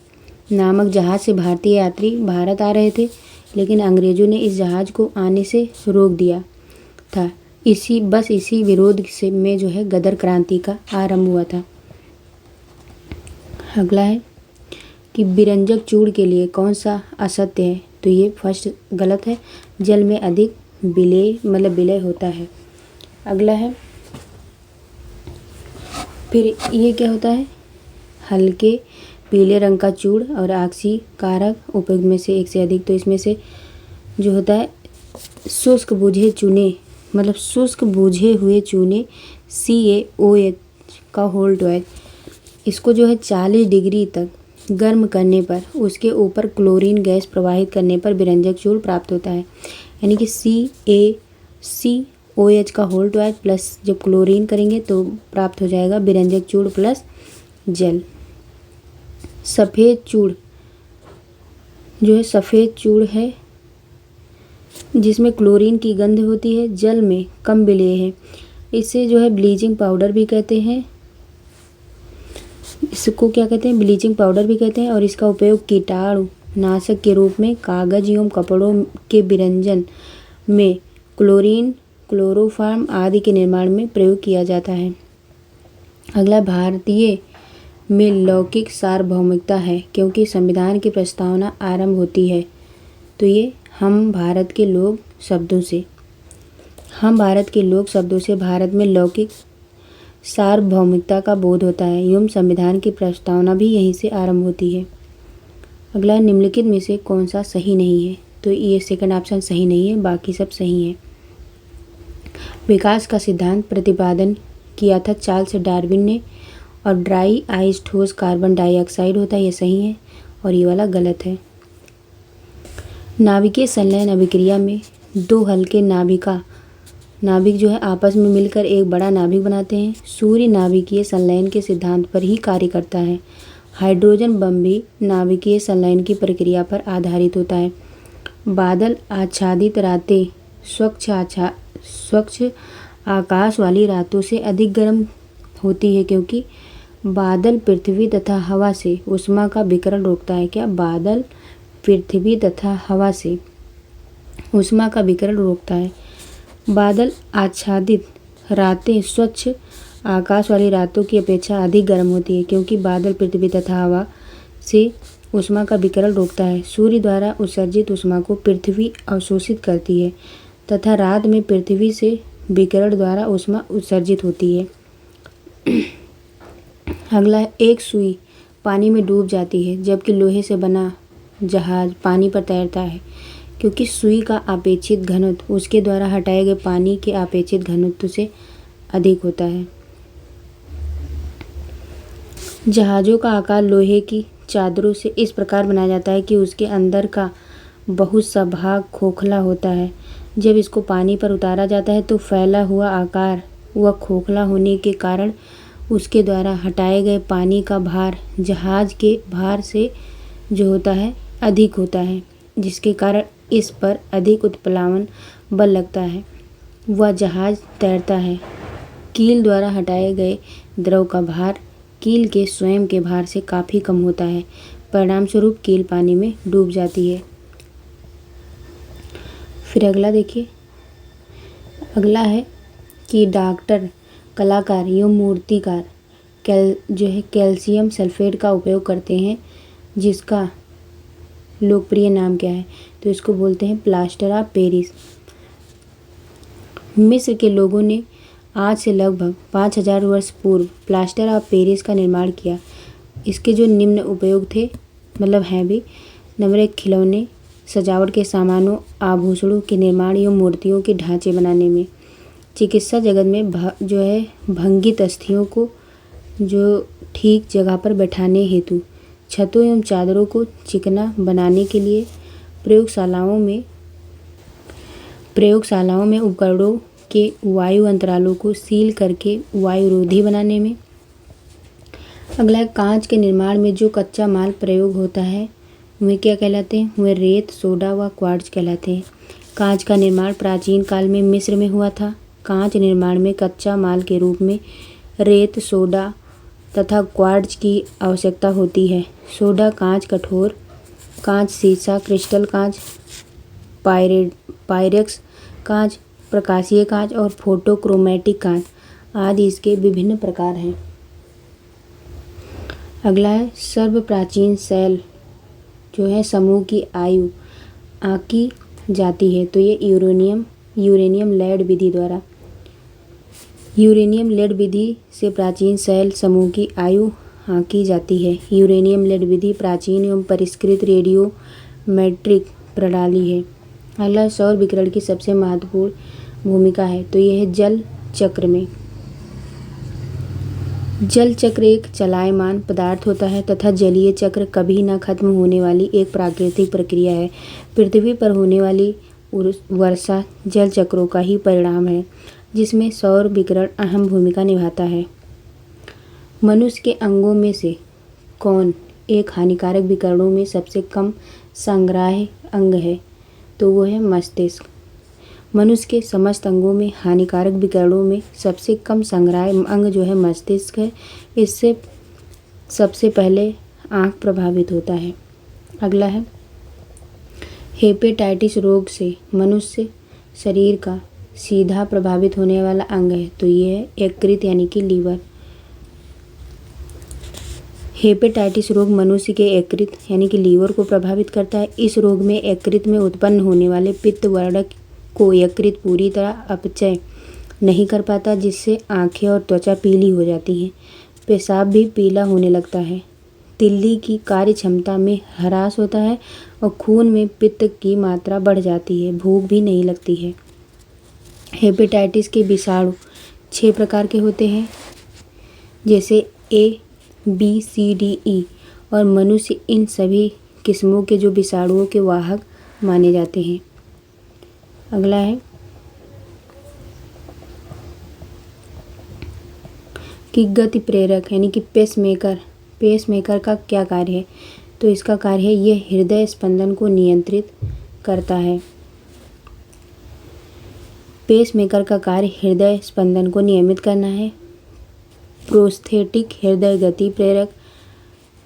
नामक जहाज़ से भारतीय यात्री भारत आ रहे थे, लेकिन अंग्रेज़ों ने इस जहाज़ को आने से रोक दिया था। इसी विरोध से में जो है गदर क्रांति का आरंभ हुआ था। अगला है कि बिरंजक चूड़ के लिए कौन सा असत्य है? तो ये फर्स्ट गलत है, जल में अधिक विलय होता है। अगला है फिर ये क्या होता है, हल्के पीले रंग का चूड़ और आक्सी कारक उपयोग में से एक से अधिक। तो इसमें से जो होता है शुष्क बुझे हुए चूने CaOH का होल ट्वेल्व, इसको जो है 40 डिग्री तक गर्म करने पर उसके ऊपर क्लोरीन गैस प्रवाहित करने पर बिरंजक चूड़ प्राप्त होता है। यानी कि CaCOH का होल ट्वेल्व प्लस जब क्लोरीन करेंगे तो प्राप्त हो जाएगा बिरंजक चूड़ प्लस जल। सफ़ेद चूड़ है जिसमें क्लोरीन की गंध होती है, जल में कम विलेय है। इसे जो है ब्लीचिंग पाउडर भी कहते हैं। इसको क्या कहते हैं? ब्लीचिंग पाउडर भी कहते हैं। और इसका उपयोग कीटाणु नाशक के रूप में कागज एवं कपड़ों के विरंजन में क्लोरीन, क्लोरोफॉर्म आदि के निर्माण में प्रयोग किया जाता है। अगला, भारतीय में लौकिक सार्वभौमिकता है क्योंकि संविधान की प्रस्तावना आरंभ होती है। तो ये हम भारत के लोग शब्दों से भारत में लौकिक सार्वभौमिकता का बोध होता है एवं संविधान की प्रस्तावना भी यहीं से आरंभ होती है। अगला, निम्नलिखित में से कौन सा सही नहीं है? तो ये सेकंड ऑप्शन सही नहीं है, बाकी सब सही है। विकास का सिद्धांत प्रतिपादन किया था चार्ल्स डार्विन ने और ड्राई आइस ठोस कार्बन डाइऑक्साइड होता है, ये सही है और ये वाला गलत है। नाभिकीय संलयन अभिक्रिया में दो हल्के नाभिक जो है आपस में मिलकर एक बड़ा नाभिक बनाते हैं। सूर्य नाभिकीय संलयन के सिद्धांत पर ही कार्य करता है। हाइड्रोजन बम भी नाभिकीय संलयन की प्रक्रिया पर आधारित होता है। बादल आच्छादित रातें स्वच्छ आकाश वाली रातों से अधिक गर्म होती है क्योंकि बादल पृथ्वी तथा हवा से ऊष्मा का विकिरण रोकता है। क्या? बादल पृथ्वी तथा हवा से ऊष्मा का विकिरण रोकता है। बादल आच्छादित रातें स्वच्छ आकाश वाली रातों की अपेक्षा अधिक गर्म होती है क्योंकि बादल पृथ्वी तथा हवा से ऊष्मा का विकिरण रोकता है। सूर्य द्वारा उत्सर्जित ऊष्मा को पृथ्वी अवशोषित करती है तथा रात में पृथ्वी से विकिरण द्वारा ऊष्मा उत्सर्जित होती है। अगला है, एक सुई पानी में डूब जाती है जबकि लोहे से बना जहाज पानी पर तैरता है क्योंकि सुई का अपेक्षित घनत्व उसके द्वारा हटाए गए पानी के अपेक्षित घनत्व से अधिक होता है। जहाज़ों का आकार लोहे की चादरों से इस प्रकार बनाया जाता है कि उसके अंदर का बहुत सा भाग खोखला होता है। जब इसको पानी पर उतारा जाता है तो फैला हुआ आकार व खोखला होने के कारण उसके द्वारा हटाए गए पानी का भार जहाज के भार से जो होता है अधिक होता है, जिसके कारण इस पर अधिक उत्प्लावन बल लगता है। वह जहाज तैरता है। कील द्वारा हटाए गए द्रव का भार कील के स्वयं के भार से काफ़ी कम होता है। परिणामस्वरूप कील पानी में डूब जाती है। फिर अगला देखिए, अगला है कि डॉक्टर, कलाकार एवं मूर्तिकार कैल्शियम सल्फेट का उपयोग करते हैं, जिसका लोकप्रिय नाम क्या है? तो इसको बोलते हैं प्लास्टर ऑफ पेरिस। मिस्र के लोगों ने आज से लगभग 5000 वर्ष पूर्व प्लास्टर ऑफ पेरिस का निर्माण किया। इसके जो निम्न उपयोग थे, मतलब हैं भी, नंबर 1, खिलौने, सजावट के सामानों, आभूषणों के निर्माण एवं मूर्तियों के ढांचे बनाने में। चिकित्सा जगत में जो है भंगित अस्थियों को जो ठीक जगह पर बैठाने हेतु, छतों एवं चादरों को चिकना बनाने के लिए, प्रयोगशालाओं में उपकरणों के वायु अंतरालों को सील करके वायुरोधी बनाने में। अगला है, कांच के निर्माण में जो कच्चा माल प्रयोग होता है वे क्या कहलाते हैं? वे रेत, सोडा व क्वार्ट्ज कहलाते हैं। कांच का निर्माण प्राचीन काल में मिस्र में हुआ था। कांच निर्माण में कच्चा माल के रूप में रेत, सोडा तथा क्वार्ट्ज की आवश्यकता होती है। सोडा कांच, कठोर कांच, सीसा, क्रिस्टल कांच, पायरेक्स कांच, प्रकाशीय कांच और फोटोक्रोमैटिक कांच आदि इसके विभिन्न प्रकार हैं। अगला है, सर्वप्राचीन सेल जो है समूह की आयु आंकी जाती है। तो ये यूरेनियम लेड विधि द्वारा, यूरेनियम लेड विधि से प्राचीन सेल समूह की आयु आंकी जाती है। यूरेनियम लेड विधि प्राचीन एवं परिष्कृत रेडियो मैट्रिक प्रणाली है। अगला, सौर विकिरण की सबसे महत्वपूर्ण भूमिका है। तो यह है जल चक्र में। जल चक्र एक चलायमान पदार्थ होता है तथा जलीय चक्र कभी न खत्म होने वाली एक प्राकृतिक प्रक्रिया है। पृथ्वी पर होने वाली वर्षा जल चक्रों का ही परिणाम है, जिसमें सौर विकिरण अहम भूमिका निभाता है। मनुष्य के अंगों में से कौन एक हानिकारक विकिरणों में सबसे कम संग्राह्य अंग है? तो वो है मस्तिष्क। मनुष्य के समस्त अंगों में हानिकारक विकिरणों में सबसे कम संग्राह्य अंग जो है मस्तिष्क है। इससे सबसे पहले आँख प्रभावित होता है। अगला है हेपेटाइटिस रोग से मनुष्य शरीर का सीधा प्रभावित होने वाला अंग है, तो ये है यकृत यानी कि लीवर। हेपेटाइटिस रोग मनुष्य के यकृत यानी कि लीवर को प्रभावित करता है। इस रोग में यकृत में उत्पन्न होने वाले पित्त वर्णक को यकृत पूरी तरह अपचय नहीं कर पाता, जिससे आँखें और त्वचा पीली हो जाती हैं। पेशाब भी पीला होने लगता है। तिल्ली की कार्य क्षमता में ह्रास होता है और खून में पित्त की मात्रा बढ़ जाती है। भूख भी नहीं लगती है। हेपेटाइटिस के विषाणु 6 प्रकार के होते हैं, जैसे ए, बी, सी, डी, ई, और मनुष्य इन सभी किस्मों के जो विषाणुओं के वाहक माने जाते हैं। अगला है कि गति प्रेरक यानी कि पेसमेकर का क्या कार्य है, तो इसका कार्य है यह हृदय स्पंदन को नियंत्रित करता है। पेसमेकर का कार्य हृदय स्पंदन को नियमित करना है। प्रोस्थेटिक हृदय गति प्रेरक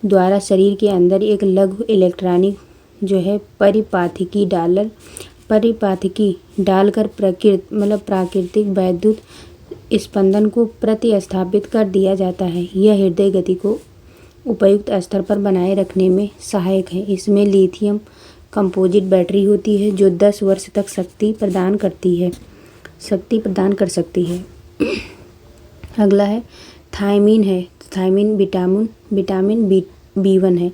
द्वारा शरीर के अंदर एक लघु इलेक्ट्रॉनिक जो है परिपाथिकी डालकर प्राकृतिक वैद्युत स्पंदन को प्रतिस्थापित कर दिया जाता है। यह हृदय गति को उपयुक्त स्तर पर बनाए रखने में सहायक है। इसमें लिथियम कंपोजिट बैटरी होती है जो 10 वर्ष तक शक्ति प्रदान कर सकती है। अगला है थायमीन है। थायमीन विटामिन B1 है।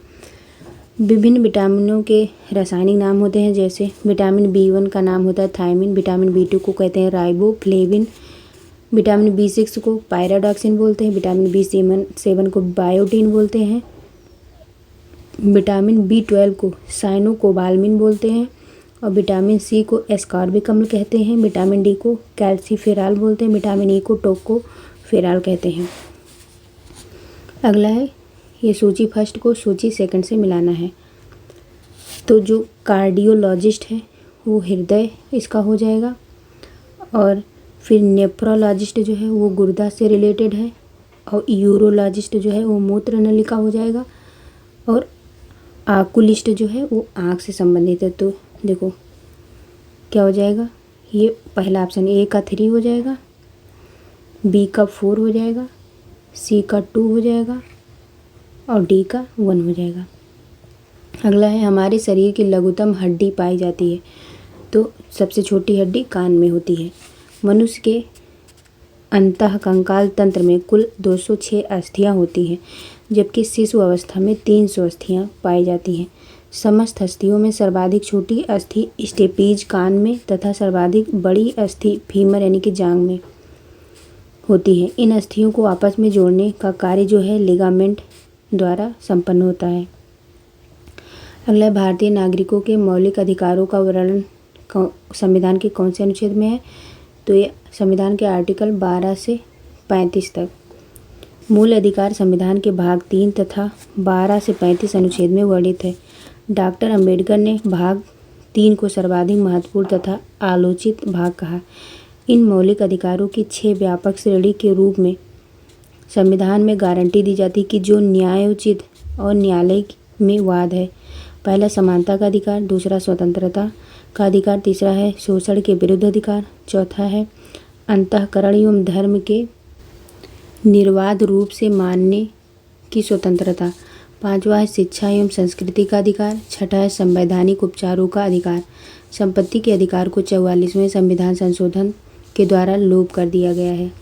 विभिन्न विटामिनों के रासायनिक नाम होते हैं, जैसे विटामिन B1 का नाम होता है थायमीन, विटामिन B2 को कहते हैं राइबोफ्लेविन, विटामिन B6 को पायराडॉक्सिन बोलते हैं, विटामिन B7 को बायोटीन बोलते हैं, विटामिन B12 को साइनोकोबालामिन बोलते हैं, और विटामिन C को एस्कॉर्बिक अम्ल कहते हैं, विटामिन D को कैल्सीफेराल बोलते हैं, विटामिन E को टोकोफेराल कहते हैं। अगला है ये सूची फर्स्ट को सूची सेकंड से मिलाना है। तो जो कार्डियोलॉजिस्ट है वो हृदय इसका हो जाएगा, और फिर नेफ्रोलॉजिस्ट जो है वो गुर्दा से रिलेटेड है, और यूरोलॉजिस्ट जो है वो मूत्र नलिका हो जाएगा, और आकुलिस्ट जो है वो आँख से संबंधित है। तो देखो क्या हो जाएगा, ये पहला ऑप्शन ए का 3 हो जाएगा, बी का 4 हो जाएगा, सी का 2 हो जाएगा, और डी का 1 हो जाएगा। अगला है हमारे शरीर की लघुतम हड्डी पाई जाती है, तो सबसे छोटी हड्डी कान में होती है। मनुष्य के अंतःकंकाल तंत्र में कुल 206 अस्थियां होती हैं, जबकि शिशु अवस्था में 300 अस्थियां पाई जाती हैं। समस्त अस्थियों में सर्वाधिक छोटी अस्थि स्टेपीज कान में तथा सर्वाधिक बड़ी अस्थि फीमर यानी कि जांघ में होती है। इन अस्थियों को आपस में जोड़ने का कार्य जो है लिगामेंट द्वारा संपन्न होता है। अगला भारतीय नागरिकों के मौलिक अधिकारों का वर्णन संविधान के कौन से अनुच्छेद में है, तो ये संविधान के आर्टिकल 12 से 35 तक। मूल अधिकार संविधान के भाग 3 तथा 12 से 35 अनुच्छेद में वर्णित है। डॉक्टर अंबेडकर ने भाग 3 को सर्वाधिक महत्वपूर्ण तथा आलोचित भाग कहा। इन मौलिक अधिकारों की 6 व्यापक श्रेणी के रूप में संविधान में गारंटी दी जाती कि जो न्यायोचित और न्यायालय में वाद है। पहला समानता का अधिकार, दूसरा स्वतंत्रता का अधिकार, तीसरा है शोषण के विरुद्ध अधिकार, चौथा है अंतःकरण एवं धर्म के निर्बाध रूप से मानने की स्वतंत्रता, पांचवा है शिक्षा एवं संस्कृति का अधिकार, छठा है संवैधानिक उपचारों का अधिकार। संपत्ति के अधिकार को 44वें संविधान संशोधन के द्वारा लोप कर दिया गया है।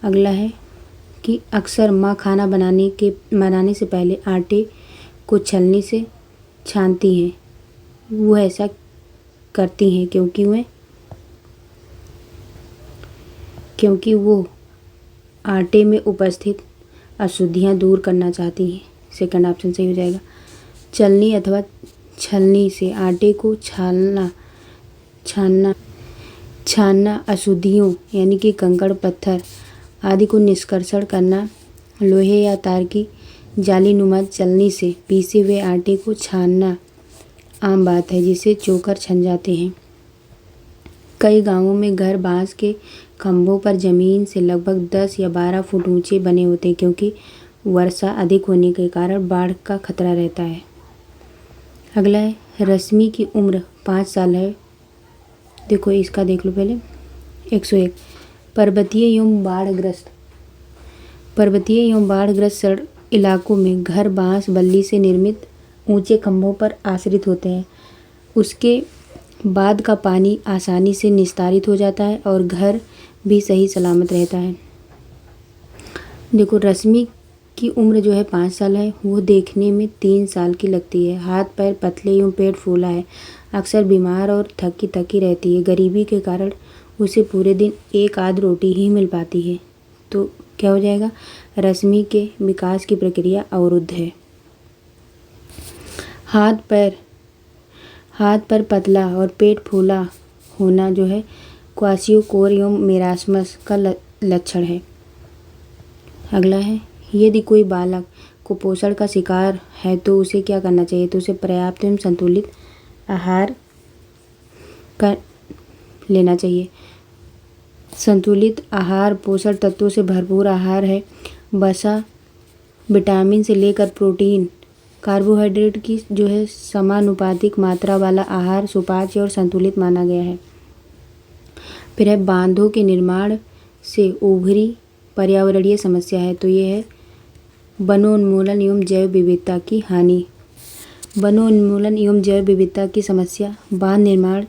अगला है कि अक्सर माँ खाना बनाने से पहले आटे को छलनी से छानती हैं। वो ऐसा करती हैं क्योंकि वो आटे में उपस्थित अशुद्धियाँ दूर करना चाहती हैं। सेकंड ऑप्शन सही हो जाएगा। चलनी अथवा छलनी से आटे को छानना अशुद्धियों यानी कि कंकड़ पत्थर आदि को निष्कर्षण करना, लोहे या तार की जालीनुमा चलनी से पीसे हुए आटे को छानना आम बात है, जिसे चोकर छन जाते हैं। कई गांवों में घर बांस के खंभों पर जमीन से लगभग 10 या 12 फुट ऊंचे बने होते हैं, क्योंकि वर्षा अधिक होने के कारण बाढ़ का खतरा रहता है। अगला है, रश्मि की उम्र 5 साल है। देखो इसका देख लो पहले। 101, पर्वतीय एवं बाढ़ग्रस्त इलाकों में घर बांस बल्ली से निर्मित ऊंचे खंभों पर आश्रित होते हैं। उसके बाद का पानी आसानी से निस्तारित हो जाता है और घर भी सही सलामत रहता है। देखो रश्मि की उम्र जो है 5 साल है। वो देखने में 3 साल की लगती है। हाथ पैर पतले एवं पेट फूला है। अक्सर बीमार और थकी थकी रहती है। गरीबी के कारण उसे पूरे दिन एक आध रोटी ही मिल पाती है। तो क्या हो जाएगा, रश्मि के विकास की प्रक्रिया अवरुद्ध है। हाथ पर पतला और पेट फूला होना जो है क्वाशियोकोर एवं मेरास्मस का लक्षण है। अगला है, यदि कोई बालक कुपोषण का शिकार है तो उसे क्या करना चाहिए? तो उसे पर्याप्त एवं संतुलित आहार कर लेना चाहिए। संतुलित आहार पोषण तत्वों से भरपूर आहार है। वसा, विटामिन से लेकर प्रोटीन, कार्बोहाइड्रेट की जो है समानुपातिक मात्रा वाला आहार सुपाच्य और संतुलित माना गया है। फिर है, बांधों के निर्माण से उभरी पर्यावरणीय समस्या है। तो ये है वनोन्मूलन एवं जैव विविधता की हानि। वनोन्मूलन एवं जैव विविधता की समस्या बांध निर्माण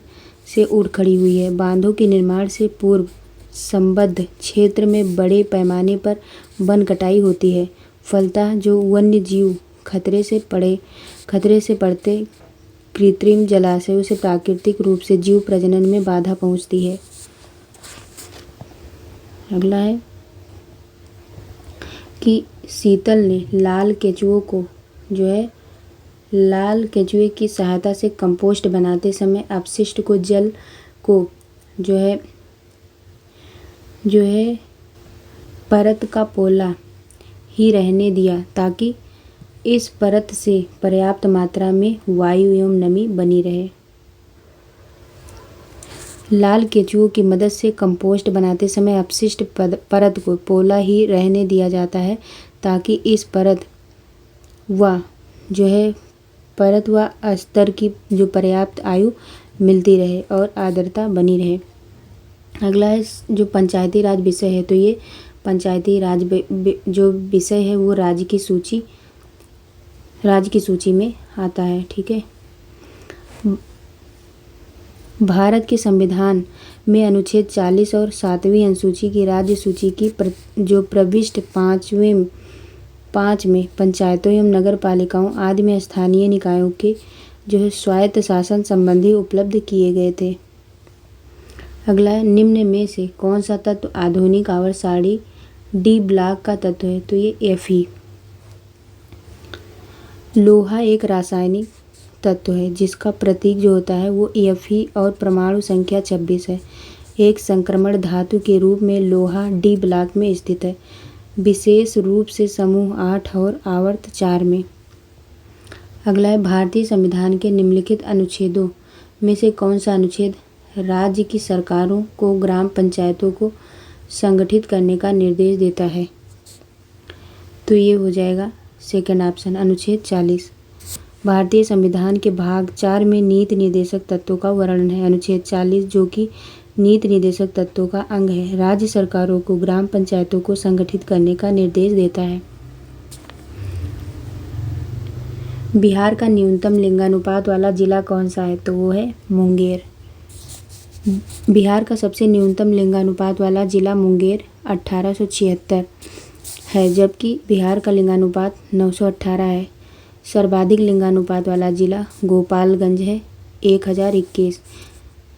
से उठ खड़ी हुई है। बांधों के निर्माण से पूर्व संबद्ध क्षेत्र में बड़े पैमाने पर वन कटाई होती है। फलतः जो वन्य जीव खतरे से पड़ते कृत्रिम जलाशयों से प्राकृतिक रूप से जीव प्रजनन में बाधा पहुंचती है। अगला है कि शीतल ने लाल केंचुए की सहायता से कंपोस्ट बनाते समय अपशिष्ट को जल को जो है परत का पोला ही रहने दिया, ताकि इस परत से पर्याप्त मात्रा में वायु एवं नमी बनी रहे। लाल केंचुओं की मदद से कंपोस्ट बनाते समय अपशिष्ट परत को पोला ही रहने दिया जाता है, ताकि इस परत व अस्तर की जो पर्याप्त आयु मिलती रहे और आर्द्रता बनी रहे। अगला है जो पंचायती राज विषय है। तो ये पंचायती राज जो विषय है वो राज्य की सूची में आता है। ठीक है। भारत के संविधान में अनुच्छेद 40 और 7वीं अनुसूची की राज्य सूची की जो प्रविष्ट 5 में पंचायतों एवं नगर पालिकाओं आदि में स्थानीय निकायों के जो है स्वायत्त शासन संबंधी उपलब्ध किए गए थे। अगला है, निम्न में से कौन सा तत्व आधुनिक आवर्त सारणी डी ब्लॉक का तत्व है? तो ये Fe। लोहा एक रासायनिक तत्व है जिसका प्रतीक जो होता है वो Fe और परमाणु संख्या 26 है। एक संक्रमण धातु के रूप में लोहा डी ब्लॉक में स्थित है, विशेष रूप से समूह 8 और आवर्त 4 में। अगला है, भारतीय संविधान के निम्नलिखित अनुच्छेदों में से कौन सा अनुच्छेद राज्य की सरकारों को ग्राम पंचायतों को संगठित करने का निर्देश देता है? तो ये हो जाएगा सेकंड ऑप्शन, अनुच्छेद 40। भारतीय संविधान के भाग 4 में नीति निर्देशक तत्वों का वर्णन है। अनुच्छेद 40 जो कि नीति निर्देशक तत्वों का अंग है, राज्य सरकारों को ग्राम पंचायतों को संगठित करने का निर्देश देता है। बिहार का न्यूनतम लिंगानुपात वाला जिला कौन सा है? तो वो है मुंगेर। बिहार का सबसे न्यूनतम लिंगानुपात वाला जिला मुंगेर 1876 है, जबकि बिहार का लिंगानुपात 918 है। सर्वाधिक लिंगानुपात वाला जिला गोपालगंज है 1021,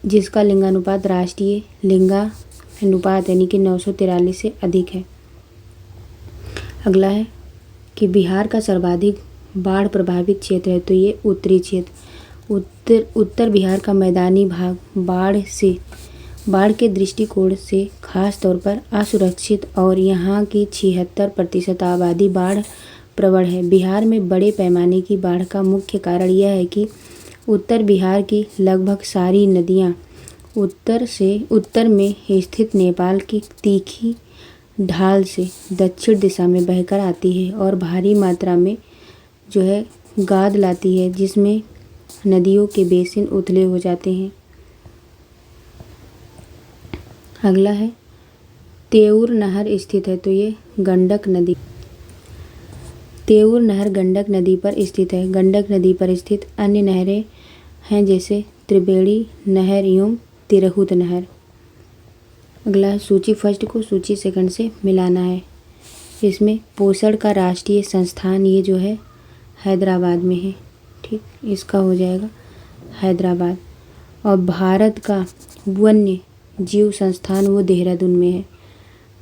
जिसका लिंगानुपात राष्ट्रीय लिंगानुपात यानी कि 943 से अधिक है। अगला है कि बिहार का सर्वाधिक बाढ़ प्रभावित क्षेत्र है। तो ये उत्तरी क्षेत्र। उत्तर बिहार का मैदानी भाग बाढ़ के दृष्टिकोण से खास तौर पर असुरक्षित और यहाँ की 76% आबादी बाढ़ प्रवण है। बिहार में बड़े पैमाने की बाढ़ का मुख्य कारण यह है कि उत्तर बिहार की लगभग सारी नदियाँ उत्तर में स्थित नेपाल की तीखी ढाल से दक्षिण दिशा में बहकर आती है और भारी मात्रा में जो है गाद लाती है, जिसमें नदियों के बेसिन उथले हो जाते हैं। अगला है तेऊर नहर स्थित है, तो ये गंडक नदी। तेऊर नहर गंडक नदी पर स्थित है। गंडक नदी पर स्थित अन्य नहरें हैं जैसे त्रिवेणी नहर एवं तिरहुत नहर। अगला है सूची फर्स्ट को सूची सेकंड से मिलाना है। इसमें पोषण का राष्ट्रीय संस्थान ये जो है हैदराबाद में है, ठीक, इसका हो जाएगा हैदराबाद। और भारत का वन्य जीव संस्थान वो देहरादून में है।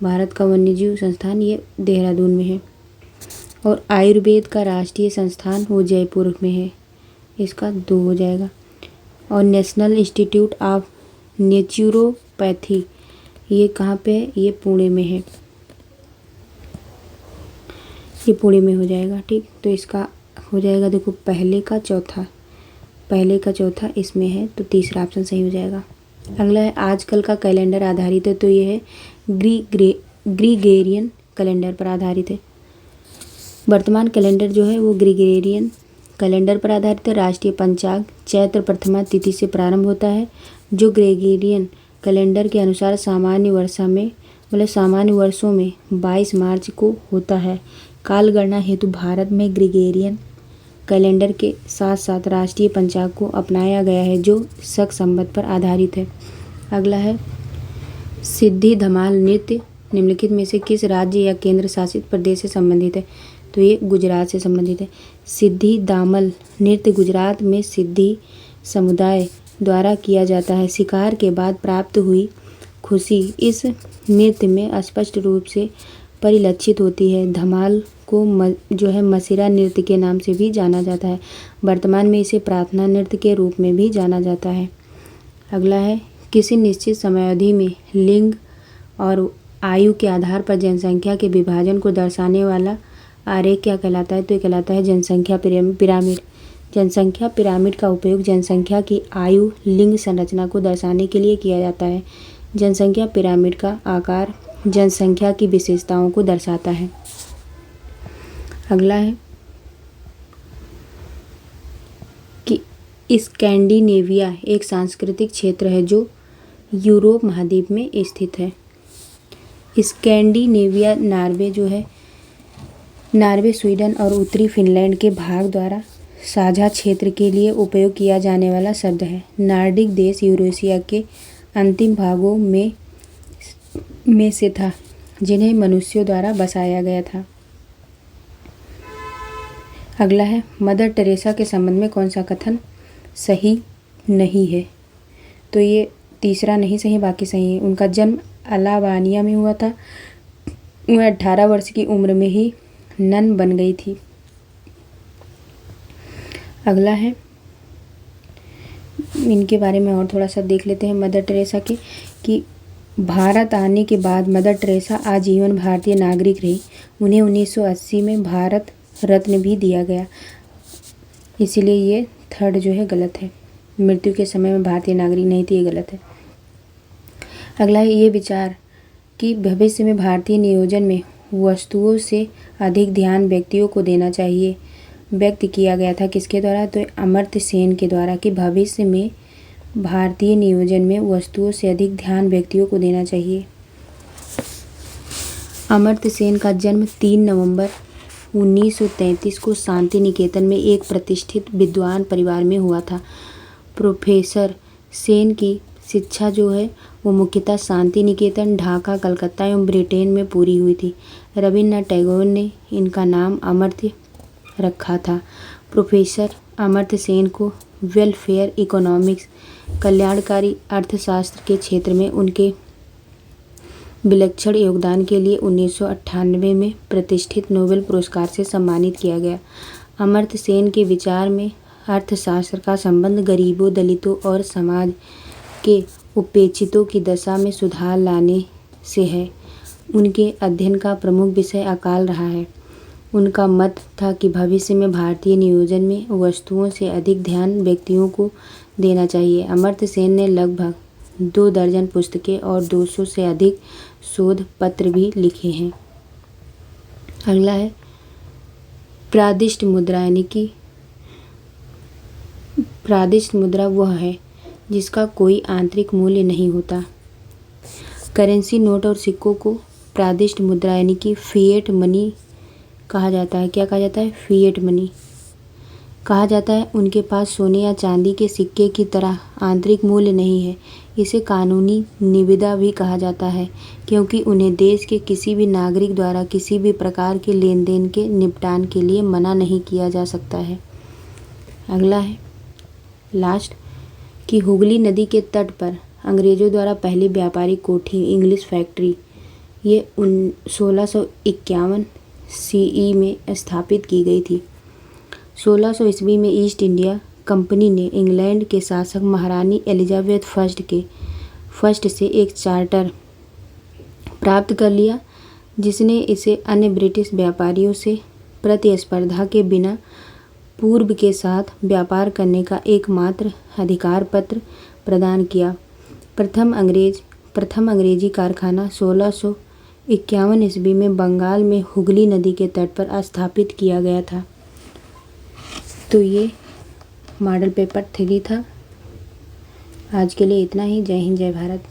भारत का वन्य जीव संस्थान ये देहरादून में है। और आयुर्वेद का राष्ट्रीय संस्थान वो जयपुर में है, इसका 2 हो जाएगा। और नेशनल इंस्टीट्यूट ऑफ नेचुरोपैथी ये कहाँ पे है, ये पुणे में है, ये पुणे में हो जाएगा, ठीक। तो इसका हो जाएगा, देखो पहले का चौथा इसमें है, तो तीसरा ऑप्शन सही हो जाएगा। अगला है आजकल का कैलेंडर आधारित है, तो ये है ग्रीगोरियन कैलेंडर पर आधारित है। वर्तमान कैलेंडर जो है वो ग्रीगोरियन कैलेंडर पर आधारित है। राष्ट्रीय पंचांग चैत्र प्रथमा तिथि से प्रारंभ होता है, जो ग्रेगोरियन कैलेंडर के अनुसार सामान्य वर्षों में 22 मार्च को होता है। काल गणना हेतु भारत में ग्रेगोरियन कैलेंडर के साथ साथ राष्ट्रीय पंचांग को अपनाया गया है, जो शक संवत पर आधारित है। अगला है सिद्धि धमाल नृत्य निम्नलिखित में से किस राज्य या केंद्र शासित प्रदेश से संबंधित है, तो ये गुजरात से संबंधित है। सिद्धि दामल नृत्य गुजरात में सिद्धि समुदाय द्वारा किया जाता है। शिकार के बाद प्राप्त हुई खुशी इस नृत्य में स्पष्ट रूप से परिलक्षित होती है। धमाल को जो है मसिरा नृत्य के नाम से भी जाना जाता है। वर्तमान में इसे प्रार्थना नृत्य के रूप में भी जाना जाता है। अगला है किसी निश्चित समयावधि में लिंग और आयु के आधार पर जनसंख्या के विभाजन को दर्शाने वाला आरेख क्या कहलाता है, तो ये कहलाता है जनसंख्या पिरामिड। जनसंख्या पिरामिड का उपयोग जनसंख्या की आयु लिंग संरचना को दर्शाने के लिए किया जाता है। जनसंख्या पिरामिड का आकार जनसंख्या की विशेषताओं को दर्शाता है। अगला है कि स्कैंडिनेविया एक सांस्कृतिक क्षेत्र है जो यूरोप महाद्वीप में स्थित है। स्कैंडिनेविया नॉर्वे जो है नॉर्वे, स्वीडन और उत्तरी फिनलैंड के भाग द्वारा साझा क्षेत्र के लिए उपयोग किया जाने वाला शब्द है। नॉर्डिक देश यूरेशिया के अंतिम भागों में से था जिन्हें मनुष्यों द्वारा बसाया गया था। अगला है मदर टेरेसा के संबंध में कौन सा कथन सही नहीं है, तो ये तीसरा नहीं सही, बाकी सही है। उनका जन्म अल्बानिया में हुआ था। वह 18 वर्ष की उम्र में ही नन बन गई थी। अगला है इनके बारे में और थोड़ा सा देख लेते हैं मदर टेरेसा के, कि भारत आने के बाद मदर टेरेसा आजीवन भारतीय नागरिक रही। उन्हें 1980 में भारत रत्न भी दिया गया, इसीलिए ये थर्ड जो है गलत है। मृत्यु के समय में भारतीय नागरिक नहीं थी, ये गलत है। अगला है ये विचार कि भविष्य में भारतीय नियोजन में वस्तुओं से अधिक ध्यान व्यक्तियों को देना चाहिए व्यक्त किया गया था, किसके द्वारा, तो अमर्त्य सेन के द्वारा, कि भविष्य में भारतीय नियोजन में वस्तुओं से अधिक ध्यान व्यक्तियों को देना चाहिए। अमर्त्य सेन का जन्म 3 नवंबर 1933 को शांति निकेतन में एक प्रतिष्ठित विद्वान परिवार में हुआ था। प्रोफेसर सेन की शिक्षा जो है वो मुख्यतः शांति निकेतन, ढाका, कलकत्ता एवं ब्रिटेन में पूरी हुई थी। रविन्द्रनाथ टैगोर ने इनका नाम अमर्त्य रखा था। प्रोफेसर अमर्त्य सेन को वेलफेयर इकोनॉमिक्स, कल्याणकारी अर्थशास्त्र के क्षेत्र में उनके विलक्षण योगदान के लिए 1998 में प्रतिष्ठित नोबेल पुरस्कार से सम्मानित किया गया। अमर्त्य सेन के विचार में अर्थशास्त्र का संबंध गरीबों, दलितों और समाज के उपेक्षितों की दशा में सुधार लाने से है। उनके अध्ययन का प्रमुख विषय अकाल रहा है। उनका मत था कि भविष्य में भारतीय नियोजन में वस्तुओं से अधिक ध्यान व्यक्तियों को देना चाहिए। अमर्त्य सेन ने लगभग 2 दर्जन पुस्तकें और 200 से अधिक शोध पत्र भी लिखे हैं। अगला है प्रादिष्ट मुद्रा, यानी कि प्रादिष्ट मुद्रा वह है जिसका कोई आंतरिक मूल्य नहीं होता। करेंसी नोट और सिक्कों को प्रादिष्ट मुद्रा यानी कि फिएट मनी कहा जाता है। क्या कहा जाता है? फिएट मनी कहा जाता है। उनके पास सोने या चांदी के सिक्के की तरह आंतरिक मूल्य नहीं है। इसे कानूनी निविदा भी कहा जाता है क्योंकि उन्हें देश के किसी भी नागरिक द्वारा किसी भी प्रकार के लेन देन के निपटान के लिए मना नहीं किया जा सकता है। अगला है लास्ट कि हुगली नदी के तट पर अंग्रेज़ों द्वारा पहली व्यापारिक कोठी इंग्लिश फैक्ट्री ये 1651 सीई में स्थापित की गई थी। 1600 ईस्वी में ईस्ट इंडिया कंपनी ने इंग्लैंड के शासक महारानी एलिजाबेथ फर्स्ट से एक चार्टर प्राप्त कर लिया जिसने इसे अन्य ब्रिटिश व्यापारियों से प्रतिस्पर्धा के बिना पूर्व के साथ व्यापार करने का एकमात्र अधिकार पत्र प्रदान किया। प्रथम अंग्रेजी कारखाना 1651 ईस्वी में बंगाल में हुगली नदी के तट पर स्थापित किया गया था। तो ये मॉडल पेपर 3 था। आज के लिए इतना ही। जय हिंद, जय भारत।